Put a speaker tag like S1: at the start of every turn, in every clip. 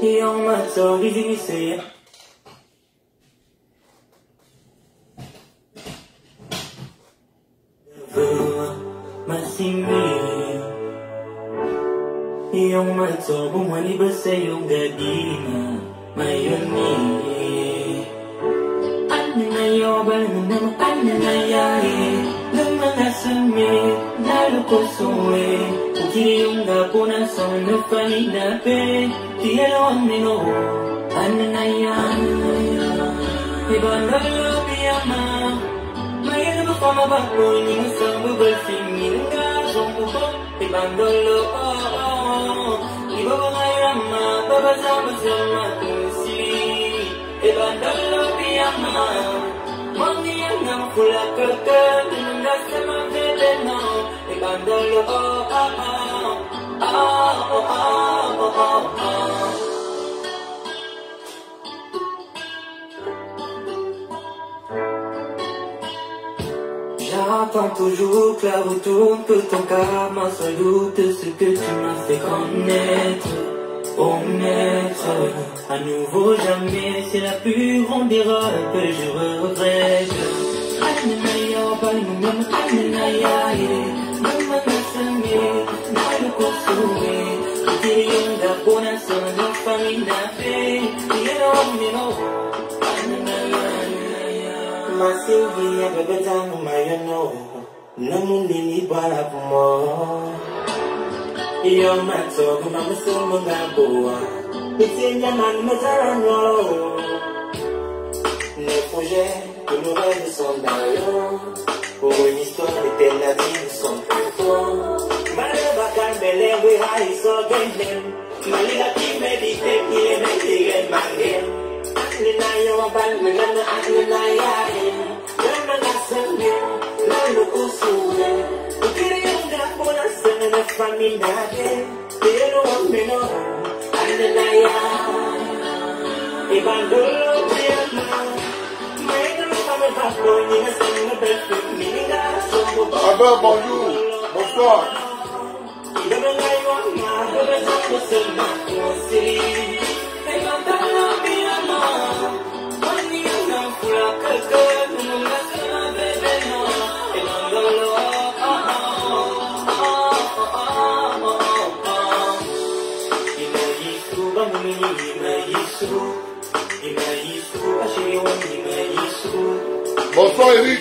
S1: Yung matsogisisi Masimi Yung matso bumaliba sa iyong gadina Mayoni Ano na yoba naman ano nangyayari Ng mga sumit Lalo ko suwi Ukiri yung gapunason na paninapin Di alam nino Ano na yan Ibang lalapiyama May alam ko mababoy Ni masang bubalsing Nilanga Song bubo Ibang dolo Iba ba ngay rama Babasama-sama Tusi Ibang lalapiyama Mangyayang ng pula-kaka Nilanga sa mga vedeno Ibang dolo J'attends toujours que la route tourne, que ton karma soit doute ce que tu m'as fait connaître. Oh maître, à nouveau jamais, c'est la plus grande erreur que je regrette. Masilvia bebezangu mayano Namundini bara kumo Iyo matso kuma musumu ngabuwa Bitsinja mani mazarano Nos projets, de nouvelles sont d'ailleurs Pour une histoire alternative sont pour toi Maleba kambele we haiso gendem Malila kimedite kile mendige mangem Nina yo ban nana nina yae Nana nasane Nana kusune Ukiri yunga bona sana na famina de Pero ameno Nana yae Ibandolo priyama Maina mame bako Nina sana befu Nina sobo
S2: Albert, bonjour, bonsoir.
S1: Ibanga yo ama Bebe zango sama Kunsiri Ibandolo priyama
S2: Bonsoir Eric.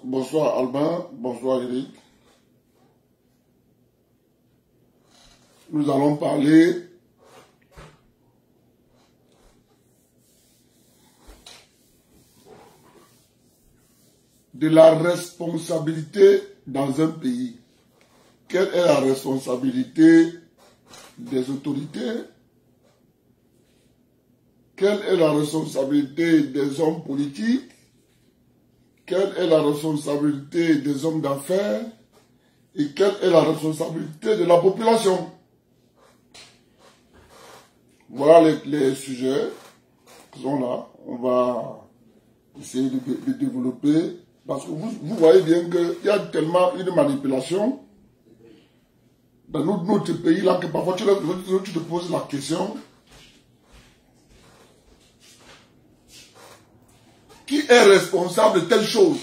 S2: Bonsoir Albin, bonsoir Eric. Nous allons parler de la responsabilité dans un pays. Quelle est la responsabilité des autorités? Quelle est la responsabilité des hommes politiques? Quelle est la responsabilité des hommes d'affaires? Et quelle est la responsabilité de la population? Voilà les sujets qui sont là. On va essayer de développer. Parce que vous voyez bien qu'il y a tellement une manipulation dans notre pays là que parfois tu te poses la question. Qui est responsable de telle chose?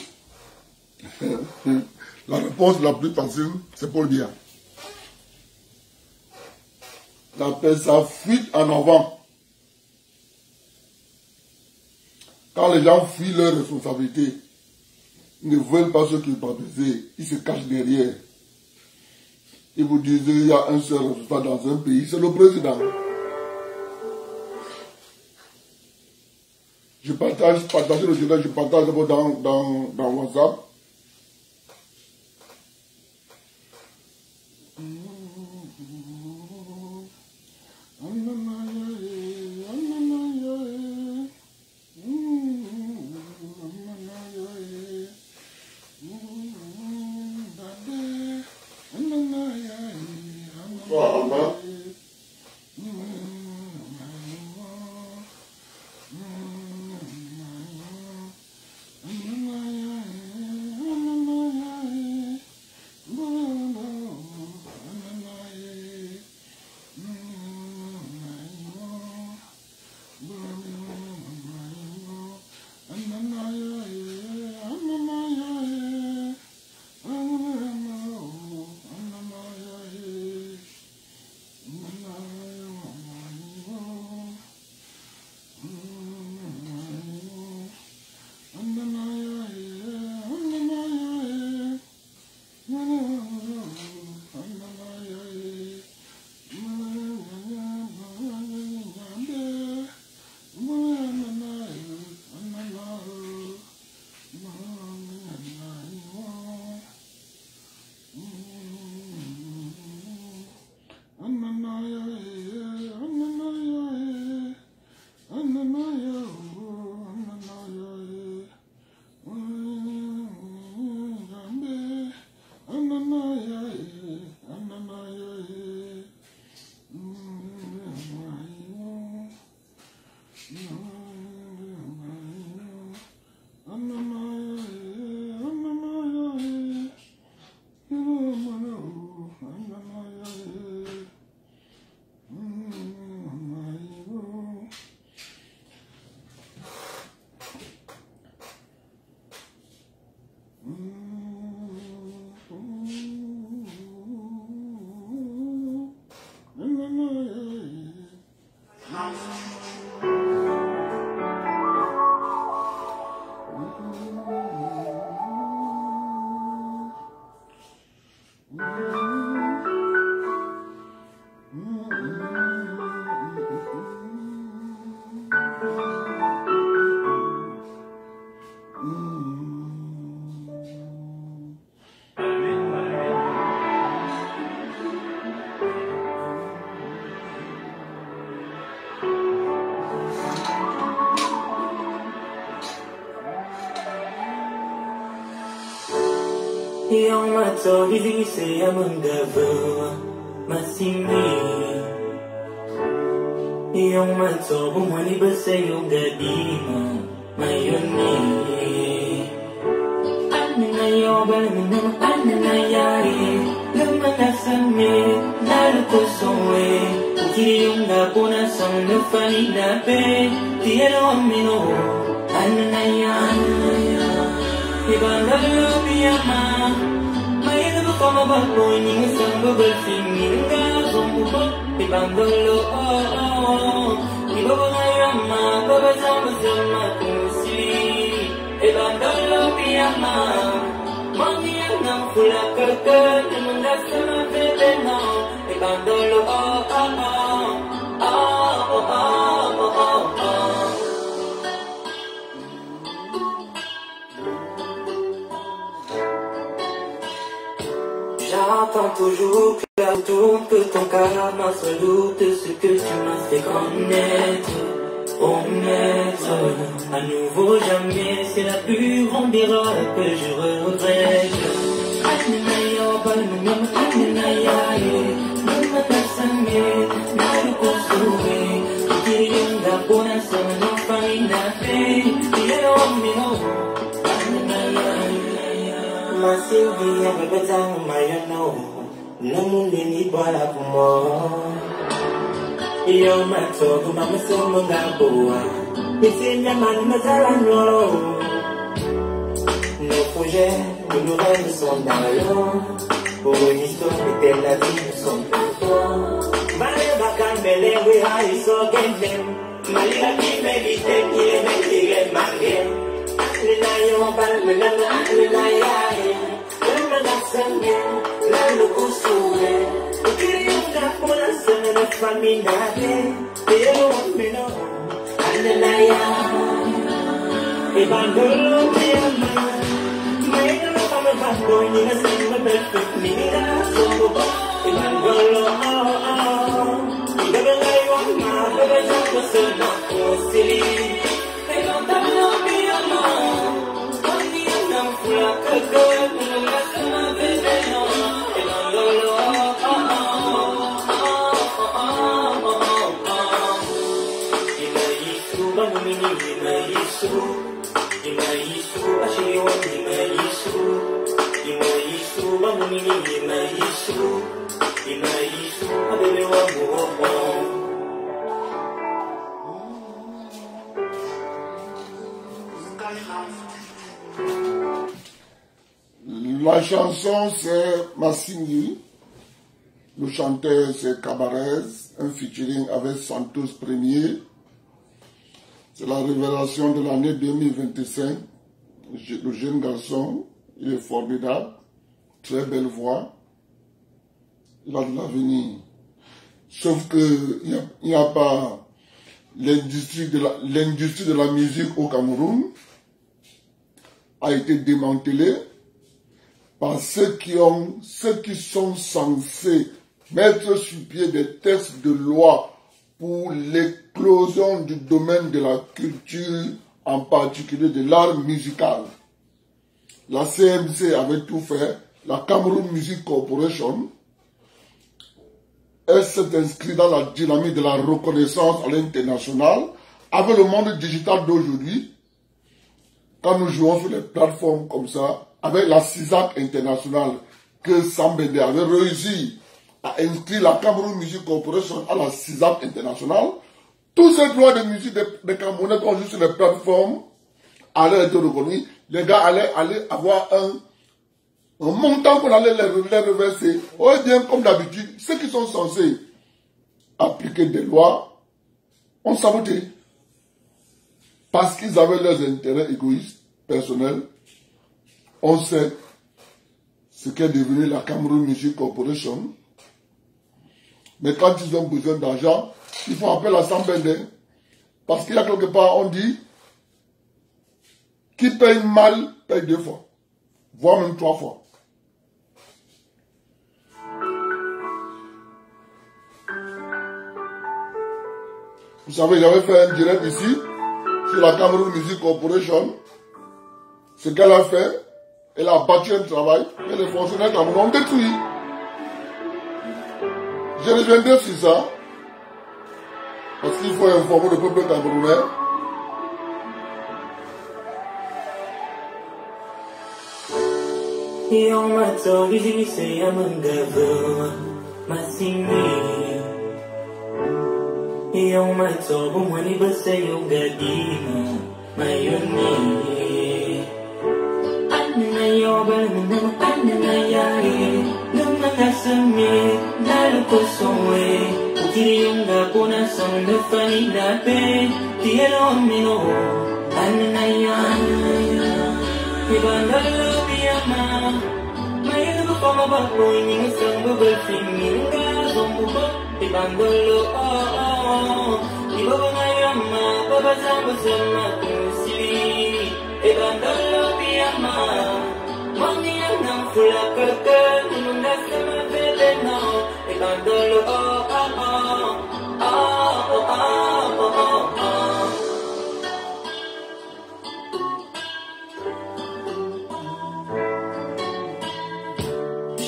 S2: La réponse la plus facile, c'est Paul Biya. On appelle ça fuite en avant. Quand les gens fuient leurs responsabilités, ils ne veulent pas ce qu'ils proposent, ils se cachent derrière. Ils vous disent qu'il y a un seul responsable dans un pays, c'est le président. Je partage le journal, je partage dans WhatsApp. Toi, Alba.
S1: Yung mato divise among gava masimi. Yung mato bumani basa yung gadima mayoni. Ano na yung balminam, ano na yari lumakasame, nalukusongwe. Ukiri yung gapuna sang nufani nape, tiyero amino. Ano na yan, ibang galupiyama. Kama bago ni isang babalsing nga sumubok ibang dulo iba ba ngayama babasama-sama kusili ibang dulo piyama mangiyan ng kulakakan naman nasa mabibeno ibang dulo J'entends toujours que la tourne, que ton karma se doute ce que tu m'as fait connaître. Oh maître, à nouveau jamais, c'est la plus grande erreur que je regrette. Ananaya, balmunam, ananaya, lumatasame, nalukosuwe, kiriyong gapona sa manufanginape, tiyero amino, ananaya. Masilvia babazang mayano namulini bala kumo iyo mato kumamasomo ngaboa bisinya man mazalano nos projets de nouvelles sont d'ailleurs pour une histoire d'éternelle la vie nous sommes pour toi Maleba kambele we haiso gendem malila kimedite kiemekire mangem Ninayo balmenam ninayae Lumanasame Lalukusuwe Ukiriyunga pula sana faminade Pero amino Ananaya Ibandolo piyama Mayroon na kami bago Nina sama perfect Nina sobo Ibandolo Ibabalayo ang mababajang ko sa nakusili Ibandolo piyama
S2: La chanson c'est Massingui, le chanteur c'est Cabarez, un featuring avec Santos Premier. C'est la révélation de l'année 2025. Le jeune garçon, il est formidable, très belle voix, il a de l'avenir. Sauf que il n'y a pas l'industrie de la musique au Cameroun a été démantelée par ceux qui sont censés mettre sur pied des textes de loi pour l'éclosion du domaine de la culture, en particulier de l'art musical. La CMC avait tout fait, la Cameroun Music Corporation, elle s'est inscrite dans la dynamique de la reconnaissance à l'international avec le monde digital d'aujourd'hui. Quand nous jouons sur les plateformes comme ça, avec la CISAC internationale que Sambede avait réussi à inscrire la Cameroun Music Corporation à la CISAC internationale, tous ces droits de musique des Camerounais qu'on joue sur les plateformes allaient être reconnus. Les gars allaient avoir un montant qu'on allait les reverser. Ou bien, comme d'habitude, ceux qui sont censés appliquer des lois ont saboté. Parce qu'ils avaient leurs intérêts égoïstes, personnels. On sait ce qu'est devenu la Cameroun Music Corporation. Mais quand ils ont besoin d'argent, ils font appel à Sambede. Parce qu'il y a quelque part, on dit, qui paye mal, paye 2 fois. Voire même 3 fois. Vous savez, j'avais fait un direct ici, sur la Cameroun Music Corporation. Ce qu'elle a fait, elle a battu un travail que les fonctionnaires camerounais ont détruit. Je reviendrai sur ça, parce qu'il faut informer le peuple camerounais.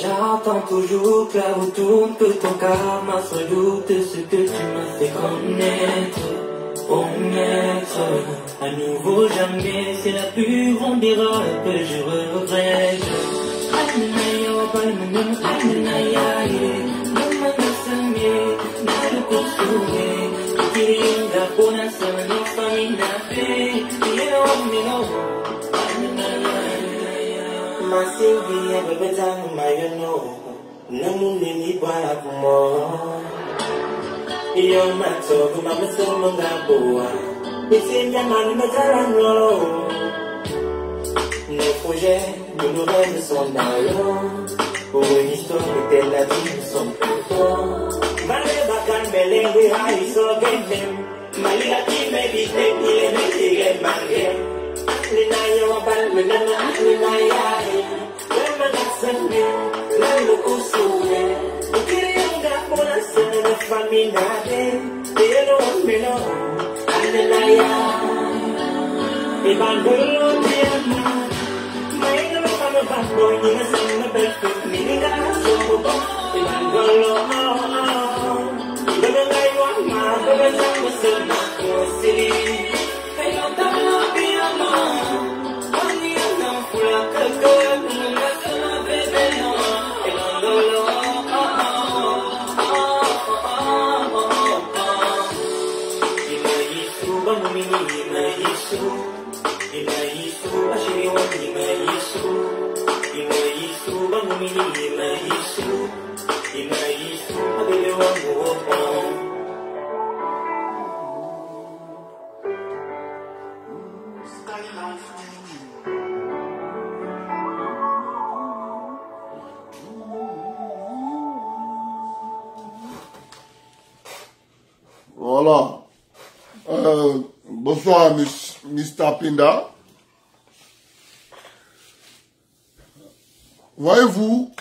S1: J'entends toujours que la route tourne, que ton karma sans doute ce que tu m'as fait connaître. Oh maître, à nouveau jamais, c'est la plus grande erreur que je regrette.
S3: Masingi ebebetanu mayono namuni bwana kumo iyo mato kuma masomo ngaboa bitimya mani matarano nos projets de nos rêves sont d'ailleurs pour une histoire de la vie sont pour toi mane bakan melengwe haiso genem malila kimebite ile metile mange Ninayo wabal menana ninayay Lama nasabi Lalo kusuwe Ukiriyanga mula sa nafami natin Pero mino Ananayay Ibang gulo tiyama May naman kami baboy Nga sa mabelfit Mininga sumubo Ibang gulo Ibang ngayon Mababasang masama Kusili Pero talo piyama family imaisu, abebe wangu wopo.
S2: Voilà. Bonsoir, Mr. Pinda. Voyez-vous,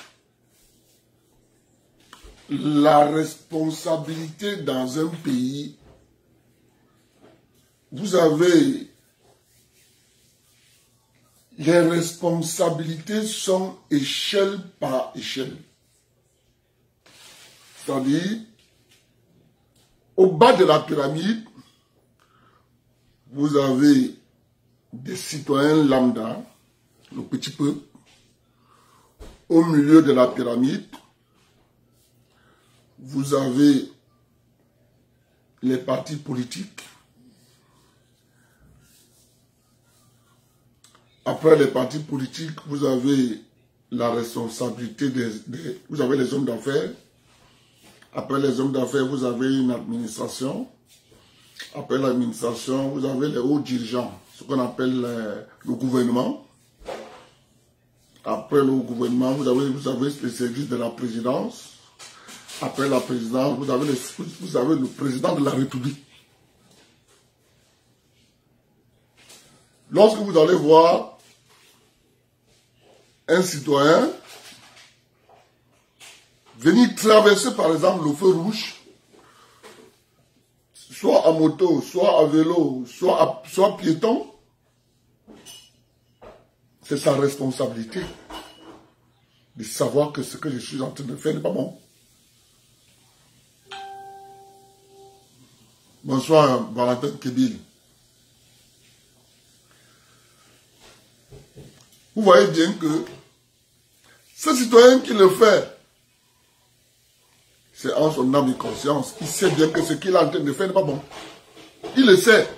S2: la responsabilité dans un pays, vous avez, les responsabilités sont échelle par échelle. C'est-à-dire, au bas de la pyramide, vous avez des citoyens lambda, le petit peuple. Au milieu de la pyramide, vous avez les partis politiques. Après les partis politiques, vous avez la responsabilité vous avez les hommes d'affaires. Après les hommes d'affaires, vous avez une administration. Après l'administration, vous avez les hauts dirigeants, ce qu'on appelle le gouvernement. Après le gouvernement, vous avez les services de la présidence. Après la présidence, vous avez le président de la République. Lorsque vous allez voir un citoyen venir traverser par exemple le feu rouge, soit à moto, soit à vélo, soit piéton, c'est sa responsabilité de savoir que ce que je suis en train de faire n'est pas bon. Bonsoir, Valentin Kebil. Vous voyez bien que ce citoyen qui le fait, c'est en son âme et conscience. Il sait bien que ce qu'il est en train de faire n'est pas bon. Il le sait.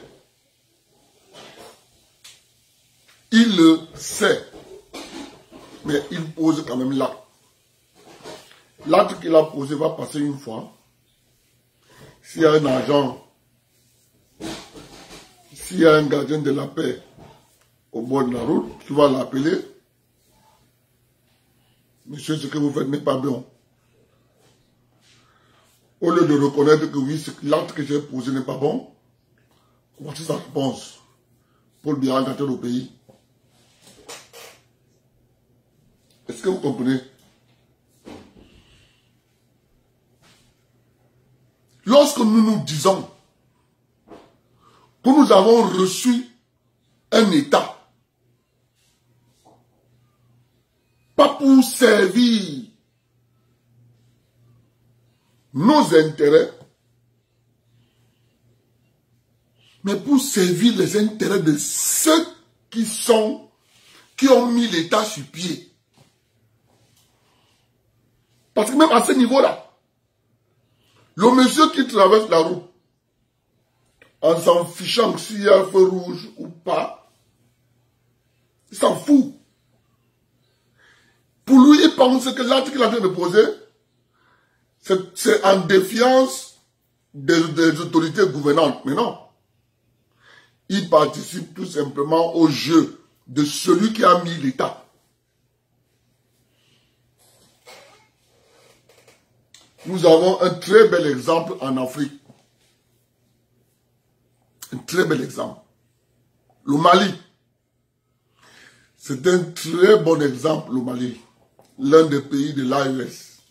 S2: Il le sait. Mais il pose quand même l'acte. L'acte qu'il a posé va passer une fois. S'il y a un agent, s'il y a un gardien de la paix au bord de la route, tu vas l'appeler. Monsieur, ce que vous faites n'est pas bon. Au lieu de reconnaître que oui, l'acte que j'ai posé n'est pas bon, voici sa réponse pour le bien-être au pays. Est-ce que vous comprenez? Lorsque nous nous disons que nous avons reçu un État, pas pour servir nos intérêts, mais pour servir les intérêts de ceux qui ont mis l'État sur pied. Parce que même à ce niveau-là, le monsieur qui traverse la route, en s'en fichant s'il y a un feu rouge ou pas, il s'en fout. Pour lui, il pense que l'acte qu'il a train de poser, c'est en défiance des autorités gouvernantes. Mais non. Il participe tout simplement au jeu de celui qui a mis l'État. Nous avons un très bel exemple en Afrique. Un très bel exemple. Le Mali. C'est un très bon exemple, le Mali. L'un des pays de l'AES.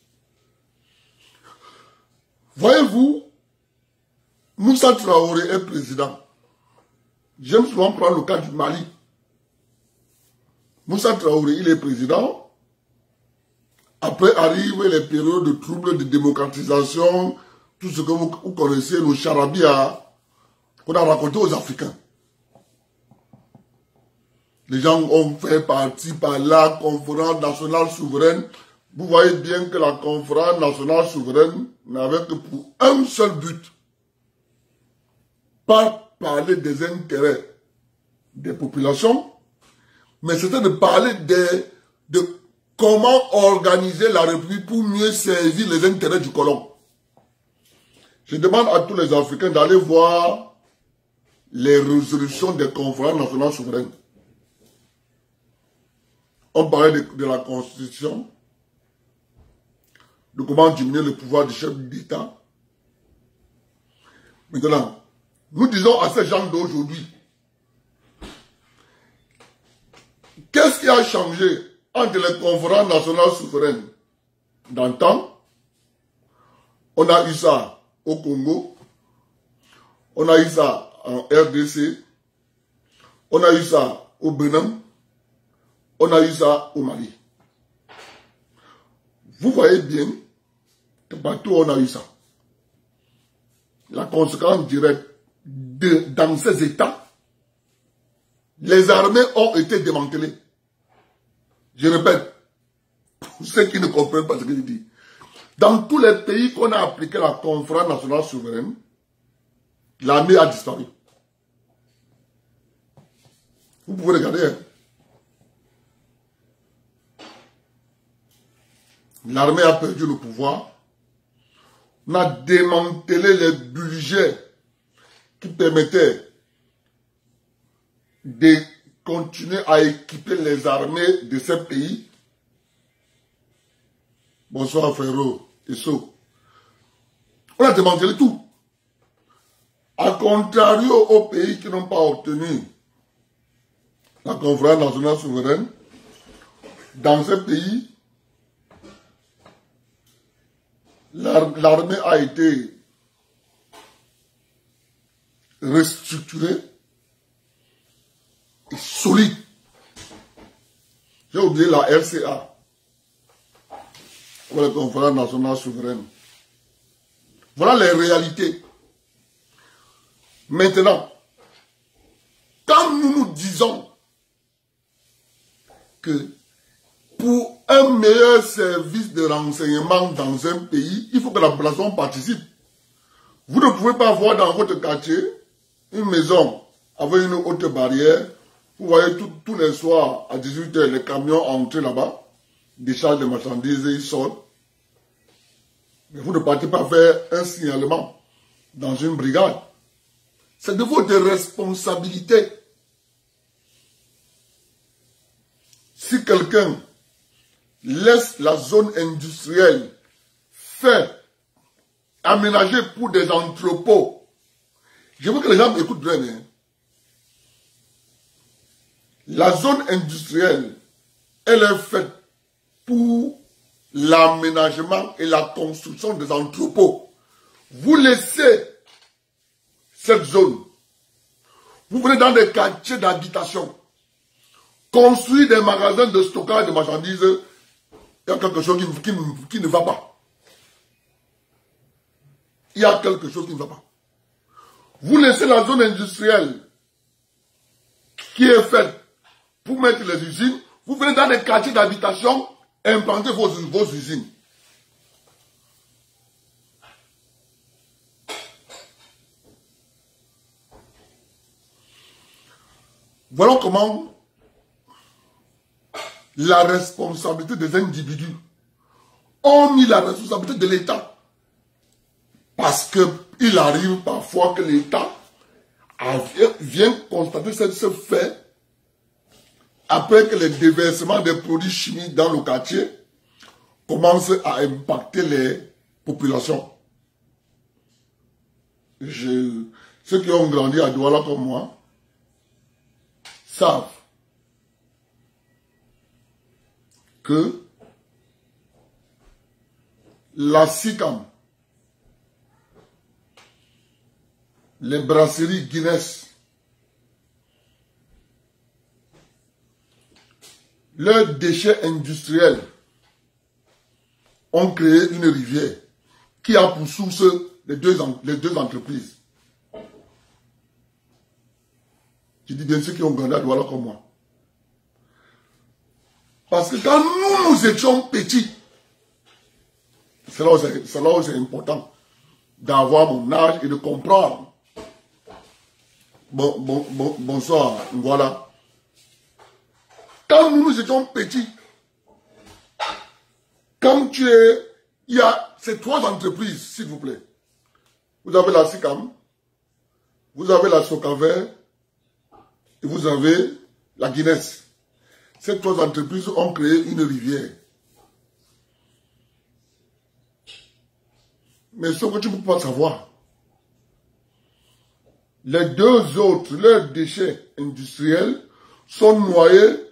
S2: Voyez-vous, Moussa Traoré est président. J'aime souvent prendre le cas du Mali. Moussa Traoré, il est président. Après arrivent les périodes de troubles de démocratisation, tout ce que vous connaissez, le charabia, qu'on a raconté aux Africains. Les gens ont fait partie par la conférence nationale souveraine. Vous voyez bien que la conférence nationale souveraine n'avait que pour un seul but. Pas parler des intérêts des populations, mais c'était de parler comment organiser la République pour mieux servir les intérêts du colon. Je demande à tous les Africains d'aller voir les résolutions des conférences nationales souveraines. On parlait de la Constitution, de comment diminuer le pouvoir du chef d'État. Maintenant, nous disons à ces gens d'aujourd'hui, qu'est-ce qui a changé entre les conférences nationales souveraines d'antan? On a eu ça au Congo, on a eu ça en RDC, on a eu ça au Bénin, on a eu ça au Mali. Vous voyez bien que partout on a eu ça. La conséquence directe dans ces États, les armées ont été démantelées. Je répète, pour ceux qui ne comprennent pas ce que je dis, dans tous les pays qu'on a appliqué la conférence nationale souveraine, l'armée a disparu. Vous pouvez regarder. Hein? L'armée a perdu le pouvoir. On a démantelé les budgets qui permettaient de continuer à équiper les armées de ces pays. Bonsoir Ferro et So. On a démantelé tout. A contrario aux pays qui n'ont pas obtenu la conférence nationale souveraine, dans ces pays, l'armée a été restructurée et solide. J'ai oublié la RCA, la conférence nationale souveraine. Voilà les réalités. Maintenant, quand nous nous disons que pour un meilleur service de renseignement dans un pays, il faut que la population participe. Vous ne pouvez pas voir dans votre quartier une maison avec une haute barrière. Vous voyez tous les soirs à 18 h les camions entrent là-bas, déchargent des marchandises et ils sortent. Mais vous ne partez pas faire un signalement dans une brigade. C'est de votre responsabilité. Si quelqu'un laisse la zone industrielle faire, aménager pour des entrepôts, je veux que les gens m'écoutent bien. Hein. La zone industrielle, elle est faite pour l'aménagement et la construction des entrepôts. Vous laissez cette zone, vous venez dans des quartiers d'habitation, construire des magasins de stockage de marchandises, il y a quelque chose qui ne va pas. Il y a quelque chose qui ne va pas. Vous laissez la zone industrielle qui est faite pour mettre les usines, vous venez dans des quartiers d'habitation, implanter vos usines. Voilà comment la responsabilité des individus ont mis la responsabilité de l'État. Parce qu'il arrive parfois que l'État vient constater ce fait après que les déversements des produits chimiques dans le quartier commencent à impacter les populations. Ceux qui ont grandi à Douala comme moi savent que la SICAM, les brasseries Guinness, leurs déchets industriels ont créé une rivière qui a pour source les deux entreprises. Je dis bien ceux qui ont grandi à Douala comme moi. Parce que quand nous étions petits, c'est là où c'est important d'avoir mon âge et de comprendre. Bonsoir, voilà. Quand nous étions petits, Quand tu es... Il y a ces 3 entreprises, s'il vous plaît. Vous avez la SICAM, vous avez la Socaver, et vous avez la Guinness. Ces 3 entreprises ont créé une rivière. Mais ce que tu ne peux pas savoir, les 2 autres, leurs déchets industriels, sont noyés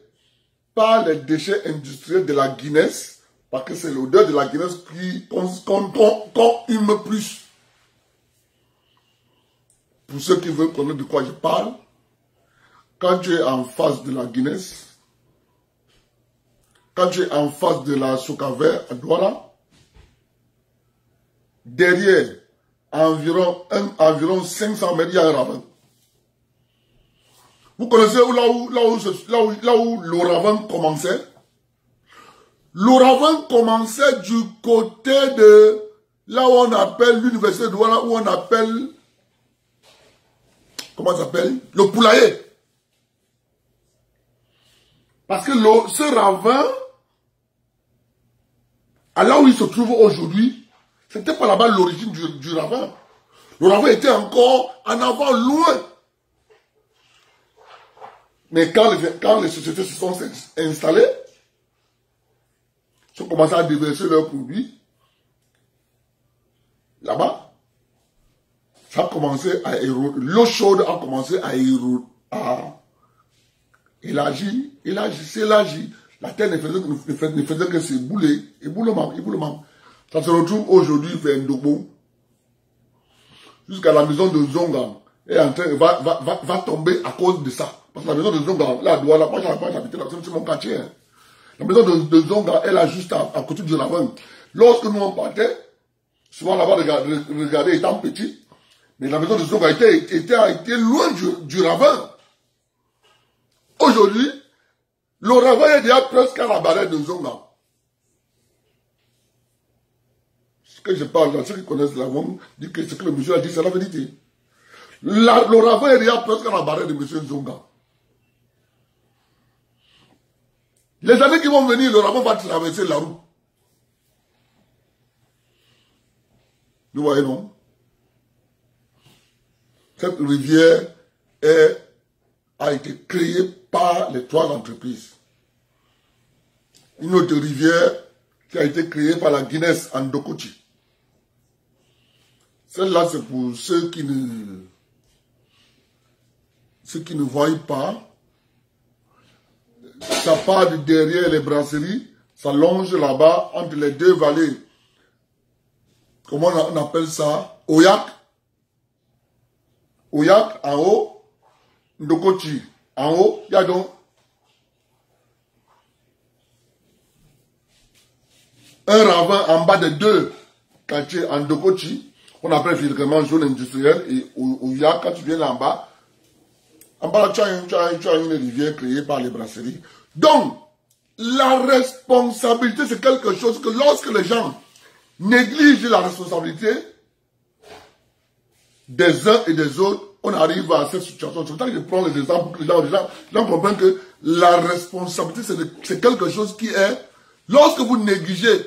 S2: par les déchets industriels de la Guinness, parce que c'est l'odeur de la Guinness qu'on hume plus. Pour ceux qui veulent connaître de quoi je parle, quand tu es en face de la Guinness, quand tu es en face de la Socaver à Douala, derrière, environ 500 mètres, il y a un ravin. Vous connaissez là où le ravin commençait? Le ravin commençait du côté de là où on appelle l'université de Douala, où on appelle, comment ça s'appelle? Le poulailler. Parce que ce ravin, à là où il se trouve aujourd'hui, c'était pas là-bas l'origine du ravin. Le ravin était encore en avant, loin. Mais quand les sociétés se sont installées, ils ont commencé à déverser leurs produits, là-bas, ça a commencé à éroder. L'eau chaude a commencé à éroder, à élargir, s'élargir. La terre ne faisait que s'ébouler, éboulement. Ça se retrouve aujourd'hui vers Ndobo, jusqu'à la maison de Zonga, et va tomber à cause de ça. Parce que la maison de Zonga, là, moi j'habitais là, c'est mon quartier. Hein. La maison de Zonga, elle est juste à côté du ravin. Lorsque nous on partait, souvent là-bas, regarder étant petit, mais la maison de Zonga était loin du ravin. Aujourd'hui, le ravin est déjà presque à la barrière de Zonga. Ce que je parle, dans ceux qui connaissent la langue, disent que ce que le monsieur a dit, c'est la vérité. Le ravin est déjà presque à la barrière de monsieur Zonga. Les années qui vont venir, le ravin va traverser la route. Vous voyez, non? Cette rivière a été créée par les 3 entreprises. Une autre rivière qui a été créée par la Guinness en Ndokochi. Celle-là, c'est pour ceux qui ne voient pas. Ça part de derrière les brasseries, ça longe là-bas entre les 2 vallées. Comment on appelle ça? Oyak. Oyak en haut, Ndokochi en haut. Il y a donc un ravin en bas de 2 quartiers en Ndokochi. On appelle vulgairement zone industrielle. Et Oyak, quand tu viens là en bas, tu as une rivière créée par les brasseries. Donc, la responsabilité, c'est quelque chose que lorsque les gens négligent la responsabilité des uns et des autres, on arrive à cette situation. C'est pour ça que je prends les exemples pour que les gens comprennent que la responsabilité, c'est quelque chose qui est, lorsque vous négligez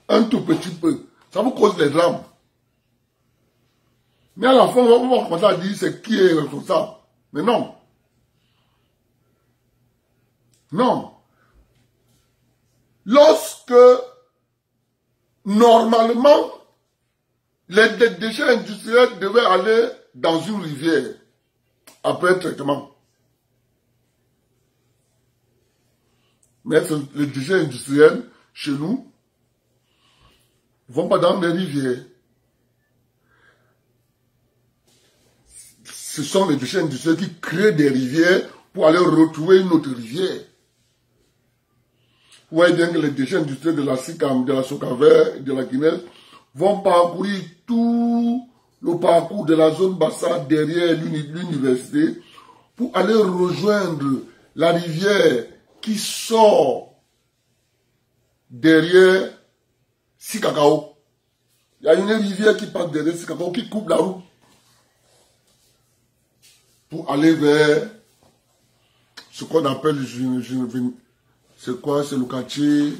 S2: un tout petit peu, ça vous cause des drames. Mais à la fin, on va commencer à dire c'est qui est responsable. Mais non. Non. Lorsque, normalement, les déchets industriels devaient aller dans une rivière après traitement. Mais les déchets industriels, chez nous, ne vont pas dans les rivières. Ce sont les déchets industriels qui créent des rivières pour aller retrouver une autre rivière. Vous voyez bien que les déchets industriels de la SICAM, de la Socaver, de la Guinness vont parcourir tout le parcours de la zone Bassa derrière l'université pour aller rejoindre la rivière qui sort derrière Sikakao. Il y a une rivière qui passe derrière Sikakao qui coupe la route pour aller vers ce qu'on appelle, c'est quoi, c'est le quartier,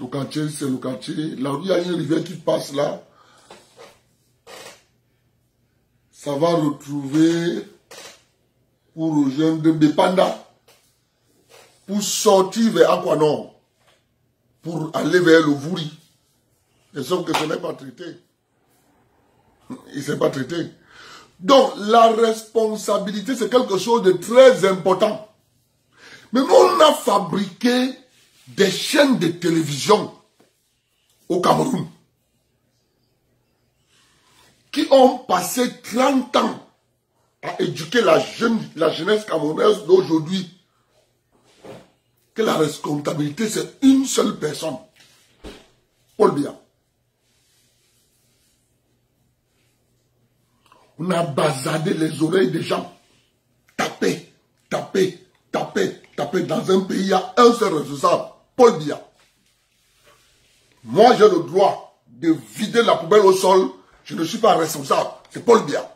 S2: Le quartier, c'est le quartier. Là où il y a une rivière qui passe là, ça va retrouver pour rejoindre Bepanda, pour sortir vers Aquanon, pour aller vers le Vouri. Et sauf que ce n'est pas traité. Il ne s'est pas traité. Donc, la responsabilité, c'est quelque chose de très important. Mais nous, on a fabriqué des chaînes de télévision au Cameroun qui ont passé 30 ans à éduquer la jeunesse camerounaise d'aujourd'hui. Que la responsabilité, c'est une seule personne. Paul Biya. On a bazardé les oreilles des gens. Taper, taper, taper, taper. Dans un pays, il y a un seul responsable. Paul Biya. Moi, j'ai le droit de vider la poubelle au sol. Je ne suis pas responsable. C'est Paul Biya.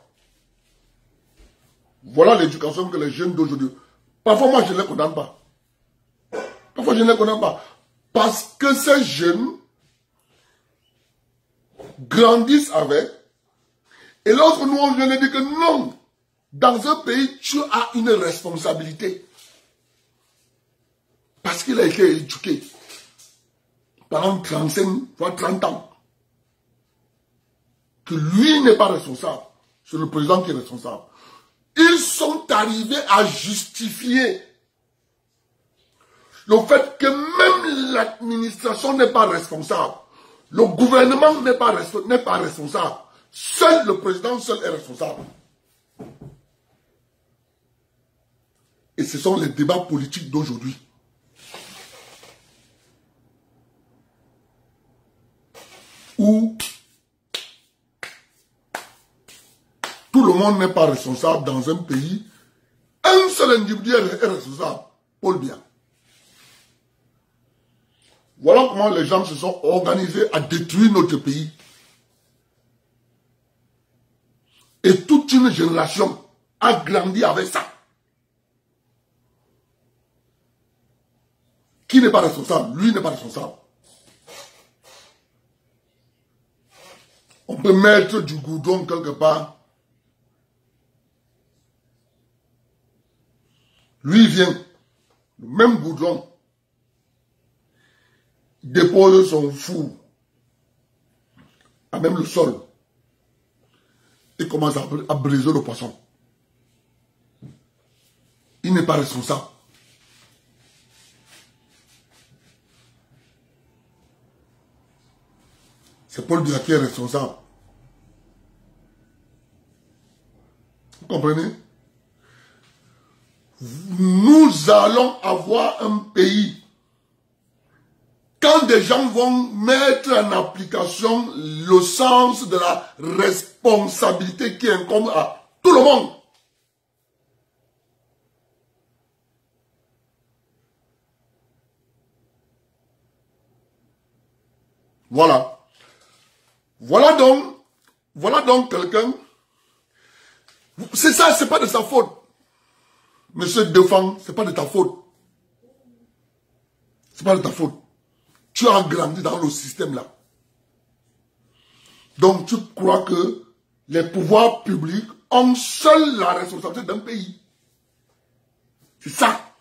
S2: Voilà l'éducation que les jeunes d'aujourd'hui. Parfois, moi, je ne les condamne pas. Parfois, je ne les condamne pas. Parce que ces jeunes grandissent avec. Et lorsque nous, on vient de dire que non, dans un pays, tu as une responsabilité. Parce qu'il a été éduqué pendant 35, voire 30 ans. Que lui n'est pas responsable. C'est le président qui est responsable. Ils sont arrivés à justifier le fait que même l'administration n'est pas responsable. Le gouvernement n'est pas responsable. Seul le président seul est responsable. Et ce sont les débats politiques d'aujourd'hui. Où tout le monde n'est pas responsable dans un pays. Un seul individu est responsable. Paul Biya. Voilà comment les gens se sont organisés à détruire notre pays. Et toute une génération a grandi avec ça. Qui n'est pas responsable? Lui n'est pas responsable. On peut mettre du goudron quelque part. Lui il vient, le même goudron, il dépose son four à même le sol. Et commence à briser le poisson. Il n'est pas responsable. C'est Paul Biya qui est responsable. Vous comprenez? Nous allons avoir un pays. Quand des gens vont mettre en application le sens de la responsabilité qui incombe à tout le monde. Voilà. Voilà donc quelqu'un. C'est ça, c'est pas de sa faute. Monsieur Defang, c'est pas de ta faute. C'est pas de ta faute. Tu as grandi dans le système là. Donc tu crois que les pouvoirs publics ont seul la responsabilité d'un pays. C'est ça.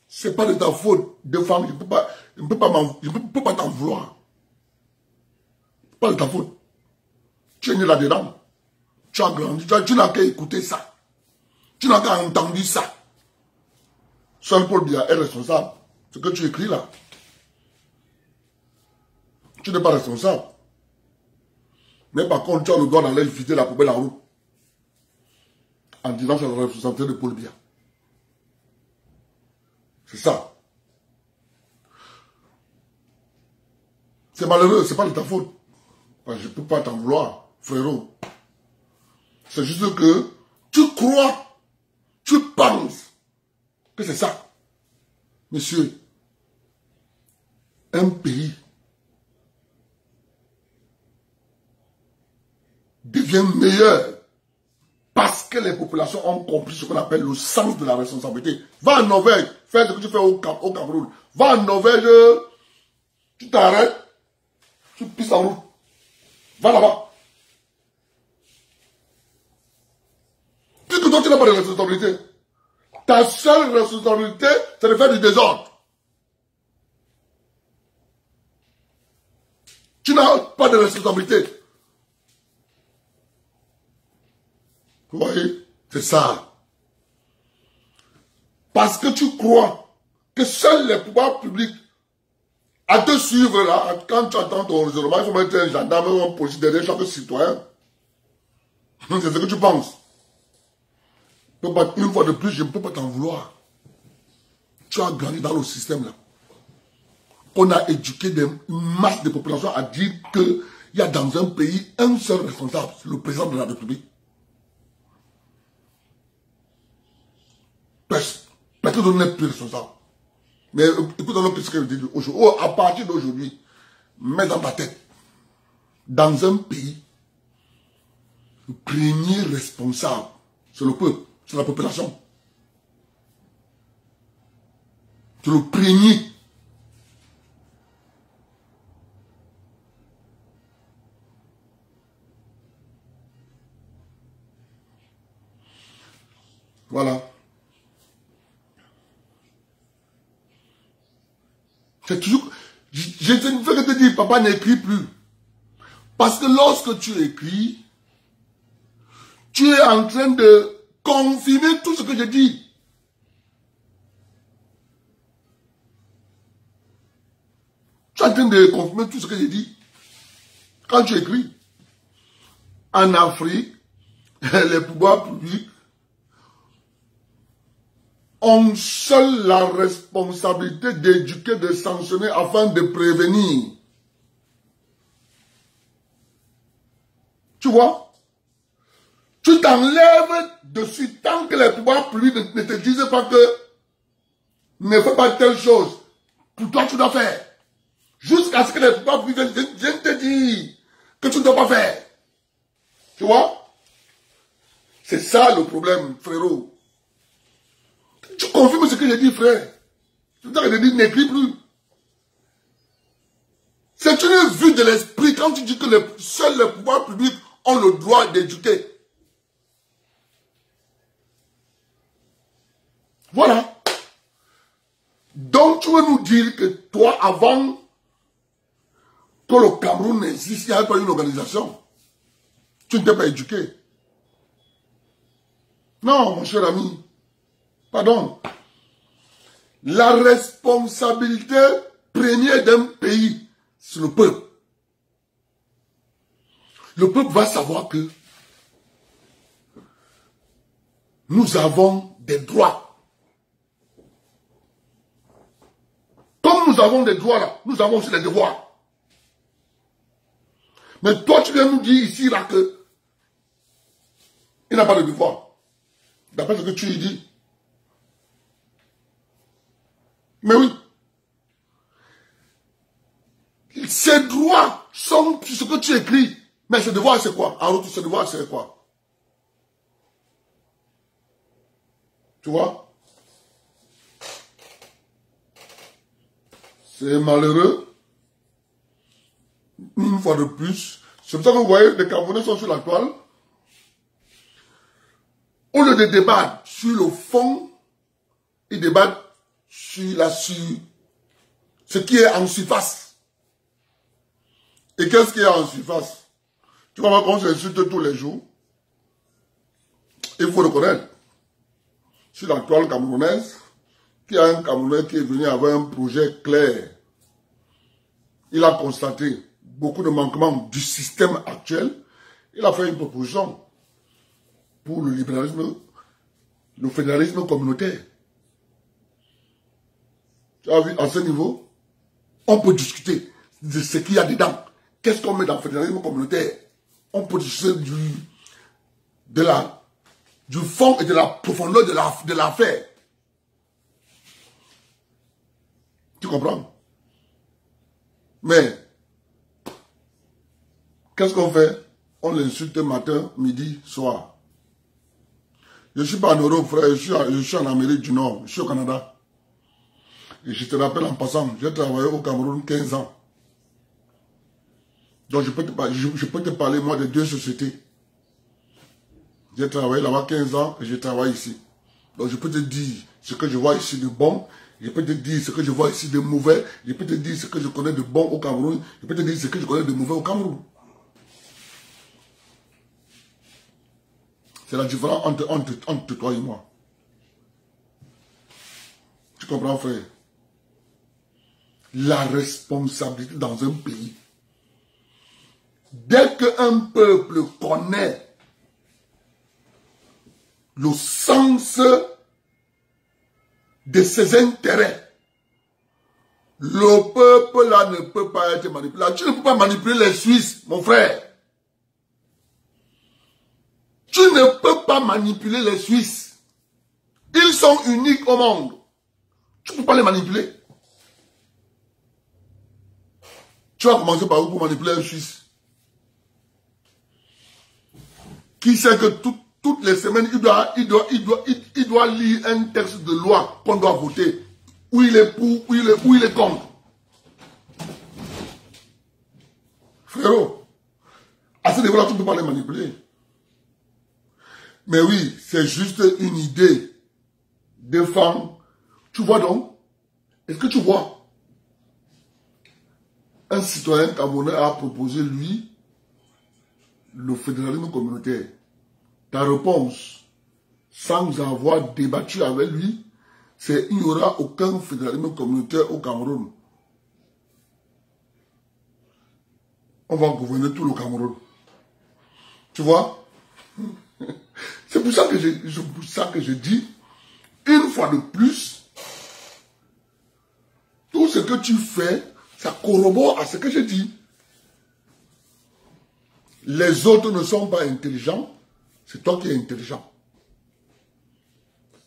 S2: C'est pas de ta faute. Defang, je ne peux pas t'en vouloir. C'est pas de ta faute. Tu es né là-dedans. Tu as grandi. Tu n'as qu'à écouter ça. Tu n'as qu'à entendre ça. Seul Paul Biya est responsable. Ce que tu écris là. Tu n'es pas responsable. Mais par contre, tu as le droit d'aller vider la poubelle en route. En disant que c'est la responsabilité de Paul Biya. C'est ça. C'est malheureux, c'est pas de ta faute. Enfin, je ne peux pas t'en vouloir, frérot. C'est juste que tu crois, tu penses que c'est ça. Monsieur, un pays devient meilleur parce que les populations ont compris ce qu'on appelle le sens de la responsabilité. Va en Norvège, fais ce que tu fais au Cameroun. Va en Norvège, Tu t'arrêtes, tu pisses en route. Va là-bas. Puisque toi, tu n'as pas de responsabilité. Ta seule responsabilité, c'est de faire du désordre. Tu n'as pas de responsabilité. Vous voyez? C'est ça. Parce que tu crois que seuls les pouvoirs publics à te suivre là, quand tu attends ton raisonnement, il faut mettre un gendarme ou un policier derrière chaque citoyen. C'est ce que tu penses. Une fois de plus, je ne peux pas t'en vouloir. Tu as grandi dans le système là. On a éduqué une masse de population à dire qu'il y a dans un pays un seul responsable, le président de la République. Personne n'est plus responsable. Mais écoutez ce que je dis aujourd'hui. À partir d'aujourd'hui, mets dans ta tête, dans un pays, le premier responsable, c'est le peuple, c'est la population. C'est le premier. Voilà. C'est toujours... Je ne fais que te dire, papa, n'écris plus. Parce que lorsque tu écris, tu es en train de confirmer tout ce que je dis. Tu es en train de confirmer tout ce que je dis. Quand tu écris, en Afrique, les pouvoirs publics ont seul la responsabilité d'éduquer, de sanctionner afin de prévenir. Tu vois? Tu t'enlèves dessus tant que les pouvoirs publics ne te disent pas que ne fais pas telle chose. Pour toi, tu dois faire. Jusqu'à ce que les pouvoirs publics viennent te dire que tu ne dois pas faire. Tu vois? C'est ça le problème, frérot. Tu confirmes ce que j'ai dit, frère. C'est ça que j'ai dit, n'écris plus. C'est une vue de l'esprit quand tu dis que seuls les pouvoirs publics ont le droit d'éduquer. Voilà. Donc tu veux nous dire que toi, avant que le Cameroun n'existe, il n'y avait pas une organisation. Tu ne t'es pas éduqué. Non, mon cher ami. Pardon. La responsabilité première d'un pays, c'est le peuple. Le peuple va savoir que nous avons des droits. Comme nous avons des droits là, nous avons aussi des devoirs. Mais toi, tu viens nous dire ici là que il n'a pas de devoir. D'après ce que tu lui dis. Mais oui. Ces droits sont ce que tu écris. Mais ce devoir, c'est quoi? En retour, ce devoir, c'est quoi? Tu vois? C'est malheureux. Une fois de plus. C'est pour ça que vous voyez, les Camerounais sont sur la toile. Au lieu de débattre sur le fond, ils débattent sur ce qui est en surface. Et qu'est-ce qui est en surface? Tu vas voir qu'on s'insulte tous les jours. Il faut le connaître. Sur la toile camerounaise, il y a un Camerounais qui est venu avec un projet clair. Il a constaté beaucoup de manquements du système actuel. Il a fait une proposition pour le libéralisme, le fédéralisme communautaire. Tu as vu, à ce niveau, on peut discuter de ce qu'il y a dedans. Qu'est-ce qu'on met dans le fédéralisme communautaire? On peut discuter du fond et de la profondeur de l'affaire. Tu comprends? Mais, qu'est-ce qu'on fait? On l'insulte matin, midi, soir. Je ne suis pas en Europe, frère, je suis en Amérique du Nord, je suis au Canada. Et je te rappelle en passant, j'ai travaillé au Cameroun 15 ans. Donc je peux te parler, moi, de 2 sociétés. J'ai travaillé là-bas 15 ans et je travaille ici. Donc je peux te dire ce que je vois ici de bon. Je peux te dire ce que je vois ici de mauvais. Je peux te dire ce que je connais de bon au Cameroun. Je peux te dire ce que je connais de mauvais au Cameroun. C'est la différence entre toi et moi. Tu comprends, frère? La responsabilité dans un pays. Dès qu'un peuple connaît le sens de ses intérêts, le peuple là ne peut pas être manipulé. Tu ne peux pas manipuler les Suisses, mon frère. Tu ne peux pas manipuler les Suisses. Ils sont uniques au monde. Tu ne peux pas les manipuler. Tu vas commencer par où pour manipuler un Suisse? Qui sait que toutes les semaines, il doit lire un texte de loi qu'on doit voter. Où il est pour, où il est contre. Frérot, à ce niveau-là, tu ne peux pas les manipuler. Mais oui, c'est juste une idée de femme. Tu vois donc? Est-ce que tu vois? Un citoyen camerounais a proposé, lui, le fédéralisme communautaire. Ta réponse, sans avoir débattu avec lui, c'est qu'il n'y aura aucun fédéralisme communautaire au Cameroun. On va gouverner tout le Cameroun. Tu vois? C'est pour ça que je dis, une fois de plus, tout ce que tu fais, ça corrobore à ce que je dis. Les autres ne sont pas intelligents, c'est toi qui es intelligent.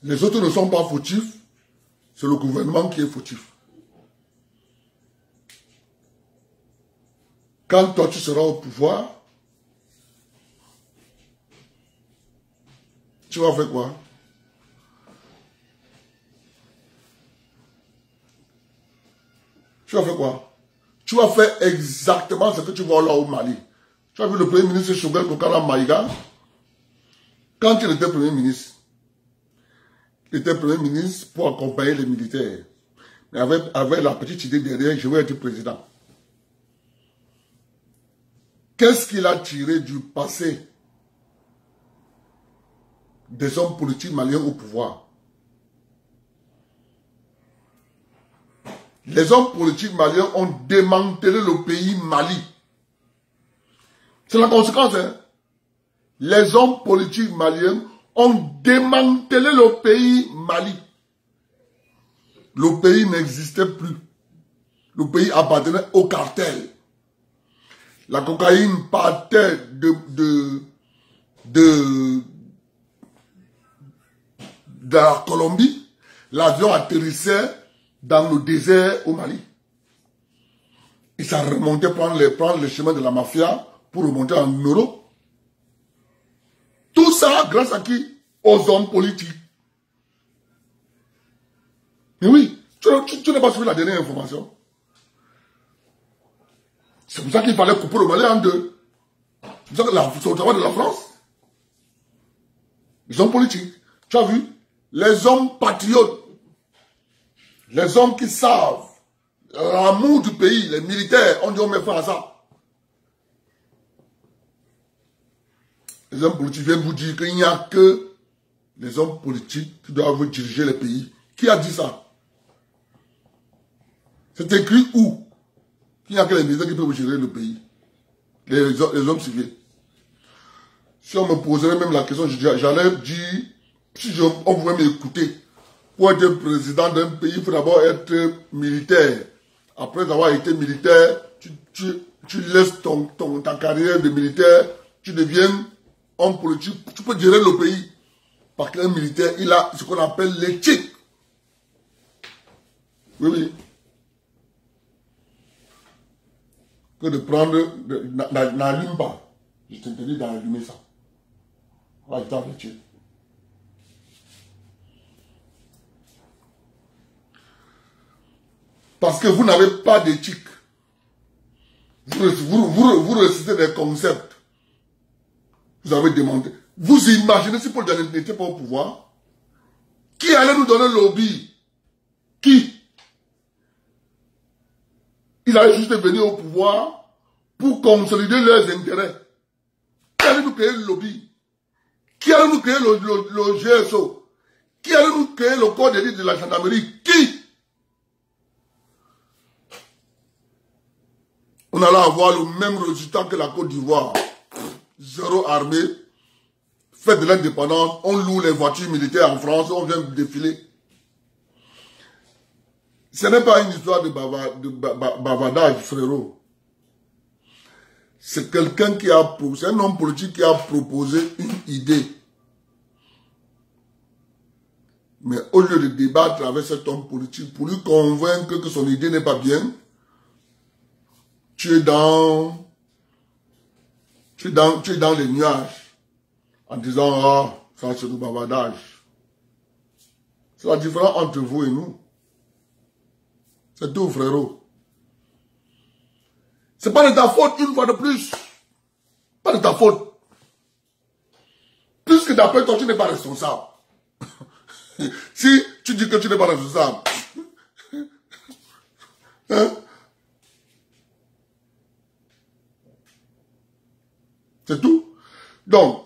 S2: Les autres ne sont pas fautifs, c'est le gouvernement qui est fautif. Quand toi tu seras au pouvoir, tu vas faire quoi? Tu vas faire quoi? Tu vas faire exactement ce que tu vois là au Mali. Tu as vu le premier ministre Choguel Kokala Maïga? Quand il était premier ministre, il était premier ministre pour accompagner les militaires. Mais avec la petite idée derrière, je vais être président. Qu'est-ce qu'il a tiré du passé des hommes politiques maliens au pouvoir? Les hommes politiques maliens ont démantelé le pays Mali. C'est la conséquence, hein? Les hommes politiques maliens ont démantelé le pays Mali. Le pays n'existait plus. Le pays appartenait au cartel. La cocaïne partait de la Colombie. L'avion atterrissait dans le désert au Mali. Et ça remontait prendre le chemin de la mafia pour remonter en Europe. Tout ça grâce à qui? Aux hommes politiques. Mais oui, tu n'as pas suivi la dernière information. C'est pour ça qu'il fallait couper le Mali en deux. C'est pour ça que c'est au travail de la France. Les hommes politiques. Tu as vu? Les hommes patriotes. Les hommes qui savent l'amour du pays, les militaires, on dit on met fin à ça. Les hommes politiques viennent vous dire qu'il n'y a que les hommes politiques qui doivent diriger les pays. Qui a dit ça? C'est écrit où? Qu'il n'y a que les militaires qui peuvent gérer le pays. Les hommes civils. Si on me poserait même la question, j'allais dire, si on pouvait m'écouter, pour être président d'un pays, il faut d'abord être militaire. Après avoir été militaire, tu laisses ta carrière de militaire, tu deviens homme politique, tu peux gérer le pays. Parce qu'un militaire, il a ce qu'on appelle l'éthique. Oui, oui. Que de prendre, n'allume pas. Je t'interdis d'allumer ça. Voilà, je t'en retire. Parce que vous n'avez pas d'éthique. Vous récitez des concepts. Vous avez demandé. Vous imaginez si Paul Biya n'était pas au pouvoir? Qui allait nous donner le lobby? Qui? Il allait juste venir au pouvoir pour consolider leurs intérêts. Qui allait nous créer le lobby? Qui allait nous créer le GSO? Qui allait nous créer le corps d'élite de la gendarmerie? Qui? On allait avoir le même résultat que la Côte d'Ivoire. Zéro armée. Fête de l'indépendance. On loue les voitures militaires en France. On vient défiler. Ce n'est pas une histoire de bavardage, frérot. C'est quelqu'un qui a... C'est un homme politique qui a proposé une idée. Mais au lieu de débattre avec cet homme politique pour lui convaincre que son idée n'est pas bien, tu es dans les nuages en disant « Ah, ça c'est du bavardage ». C'est la différence entre vous et nous. C'est tout, frérot. C'est pas de ta faute une fois de plus. Pas de ta faute. Plus que d'après toi, tu n'es pas responsable. Si tu dis que tu n'es pas responsable, hein? C'est tout. Donc,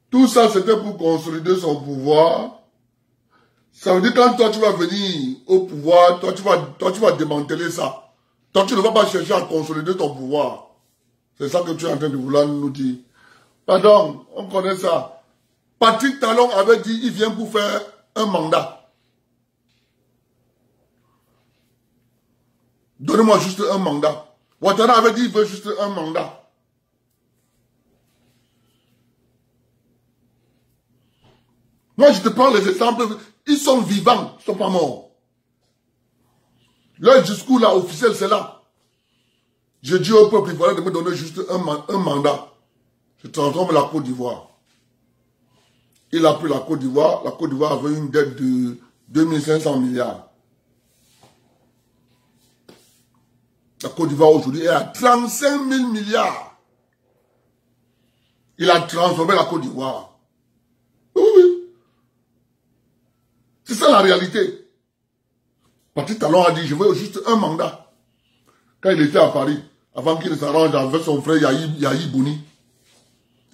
S2: tout ça c'était pour consolider son pouvoir. Ça veut dire que quand toi tu vas venir au pouvoir, toi tu vas démanteler ça. Toi tu ne vas pas chercher à consolider ton pouvoir. C'est ça que tu es en train de vouloir nous dire. Pardon, on connaît ça. Patrick Talon avait dit il vient pour faire un mandat. Donnez-moi juste un mandat. Ouattara avait dit il veut juste un mandat. Moi, je te prends les exemples. Ils sont vivants, ils ne sont pas morts. Leur discours là, officiel, c'est là. Je dis au peuple ivoirien de me donner juste un mandat. Je transforme la Côte d'Ivoire. Il a pris la Côte d'Ivoire. La Côte d'Ivoire avait une dette de 2500 milliards. La Côte d'Ivoire aujourd'hui est à 35 000 milliards. Il a transformé la Côte d'Ivoire. Oui, oui. C'est ça la réalité. Patrick Talon a dit, je veux juste un mandat. Quand il était à Paris, avant qu'il ne s'arrange avec son frère Yahi Bouni,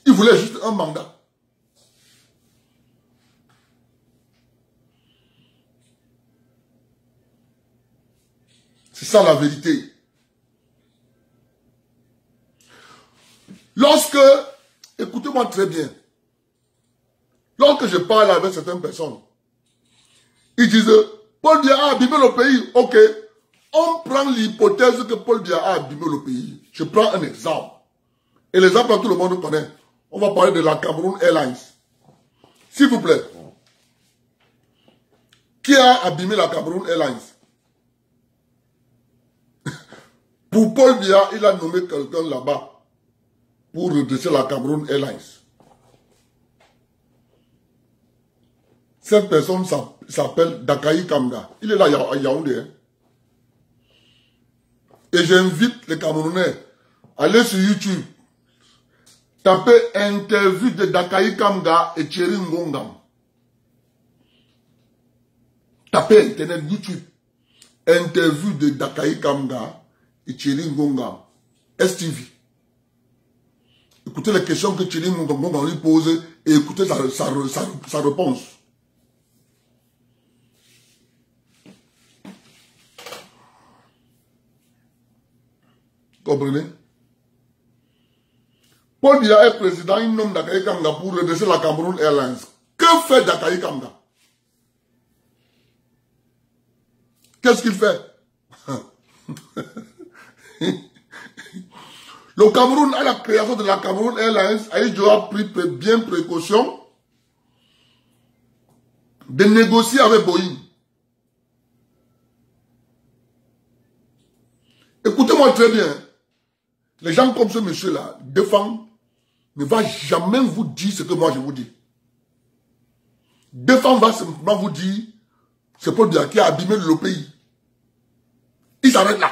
S2: il voulait juste un mandat. C'est ça la vérité. Lorsque, écoutez-moi très bien, lorsque je parle avec certaines personnes, ils disent, Paul Biya a abîmé le pays. Ok, on prend l'hypothèse que Paul Biya a abîmé le pays. Je prends un exemple. Et l'exemple que tout le monde connaît. On va parler de la Cameroun Airlines. S'il vous plaît. Qui a abîmé la Cameroun Airlines? Pour Paul Biya, il a nommé quelqu'un là-bas pour redresser la Cameroun Airlines. Cette personne s'appelle Dakayi Kamga. Il est là à Yaoundé. Hein? Et j'invite les Camerounais à aller sur YouTube. Tapez interview de Dakayi Kamga et Thierry Ngongam. Tapez internet YouTube. Interview de Dakayi Kamga et Thierry Ngongam. STV. Écoutez les questions que Thierry Ngongam lui pose et écoutez sa réponse. Comprenez? Paul Biya est président, il nomme Dakayi Kamga pour redresser la Cameroun Airlines. Que fait Dakayi Kamga? Qu'est-ce qu'il fait? Le Cameroun, à la création de la Cameroun Airlines, Aïdjo a pris bien précaution de négocier avec Boeing. Écoutez-moi très bien. Les gens comme ce monsieur-là, défendent, ne va jamais vous dire ce que moi je vous dis. Défend va simplement vous dire, c'est Paul Biya qui a abîmé le pays. Il s'arrête là.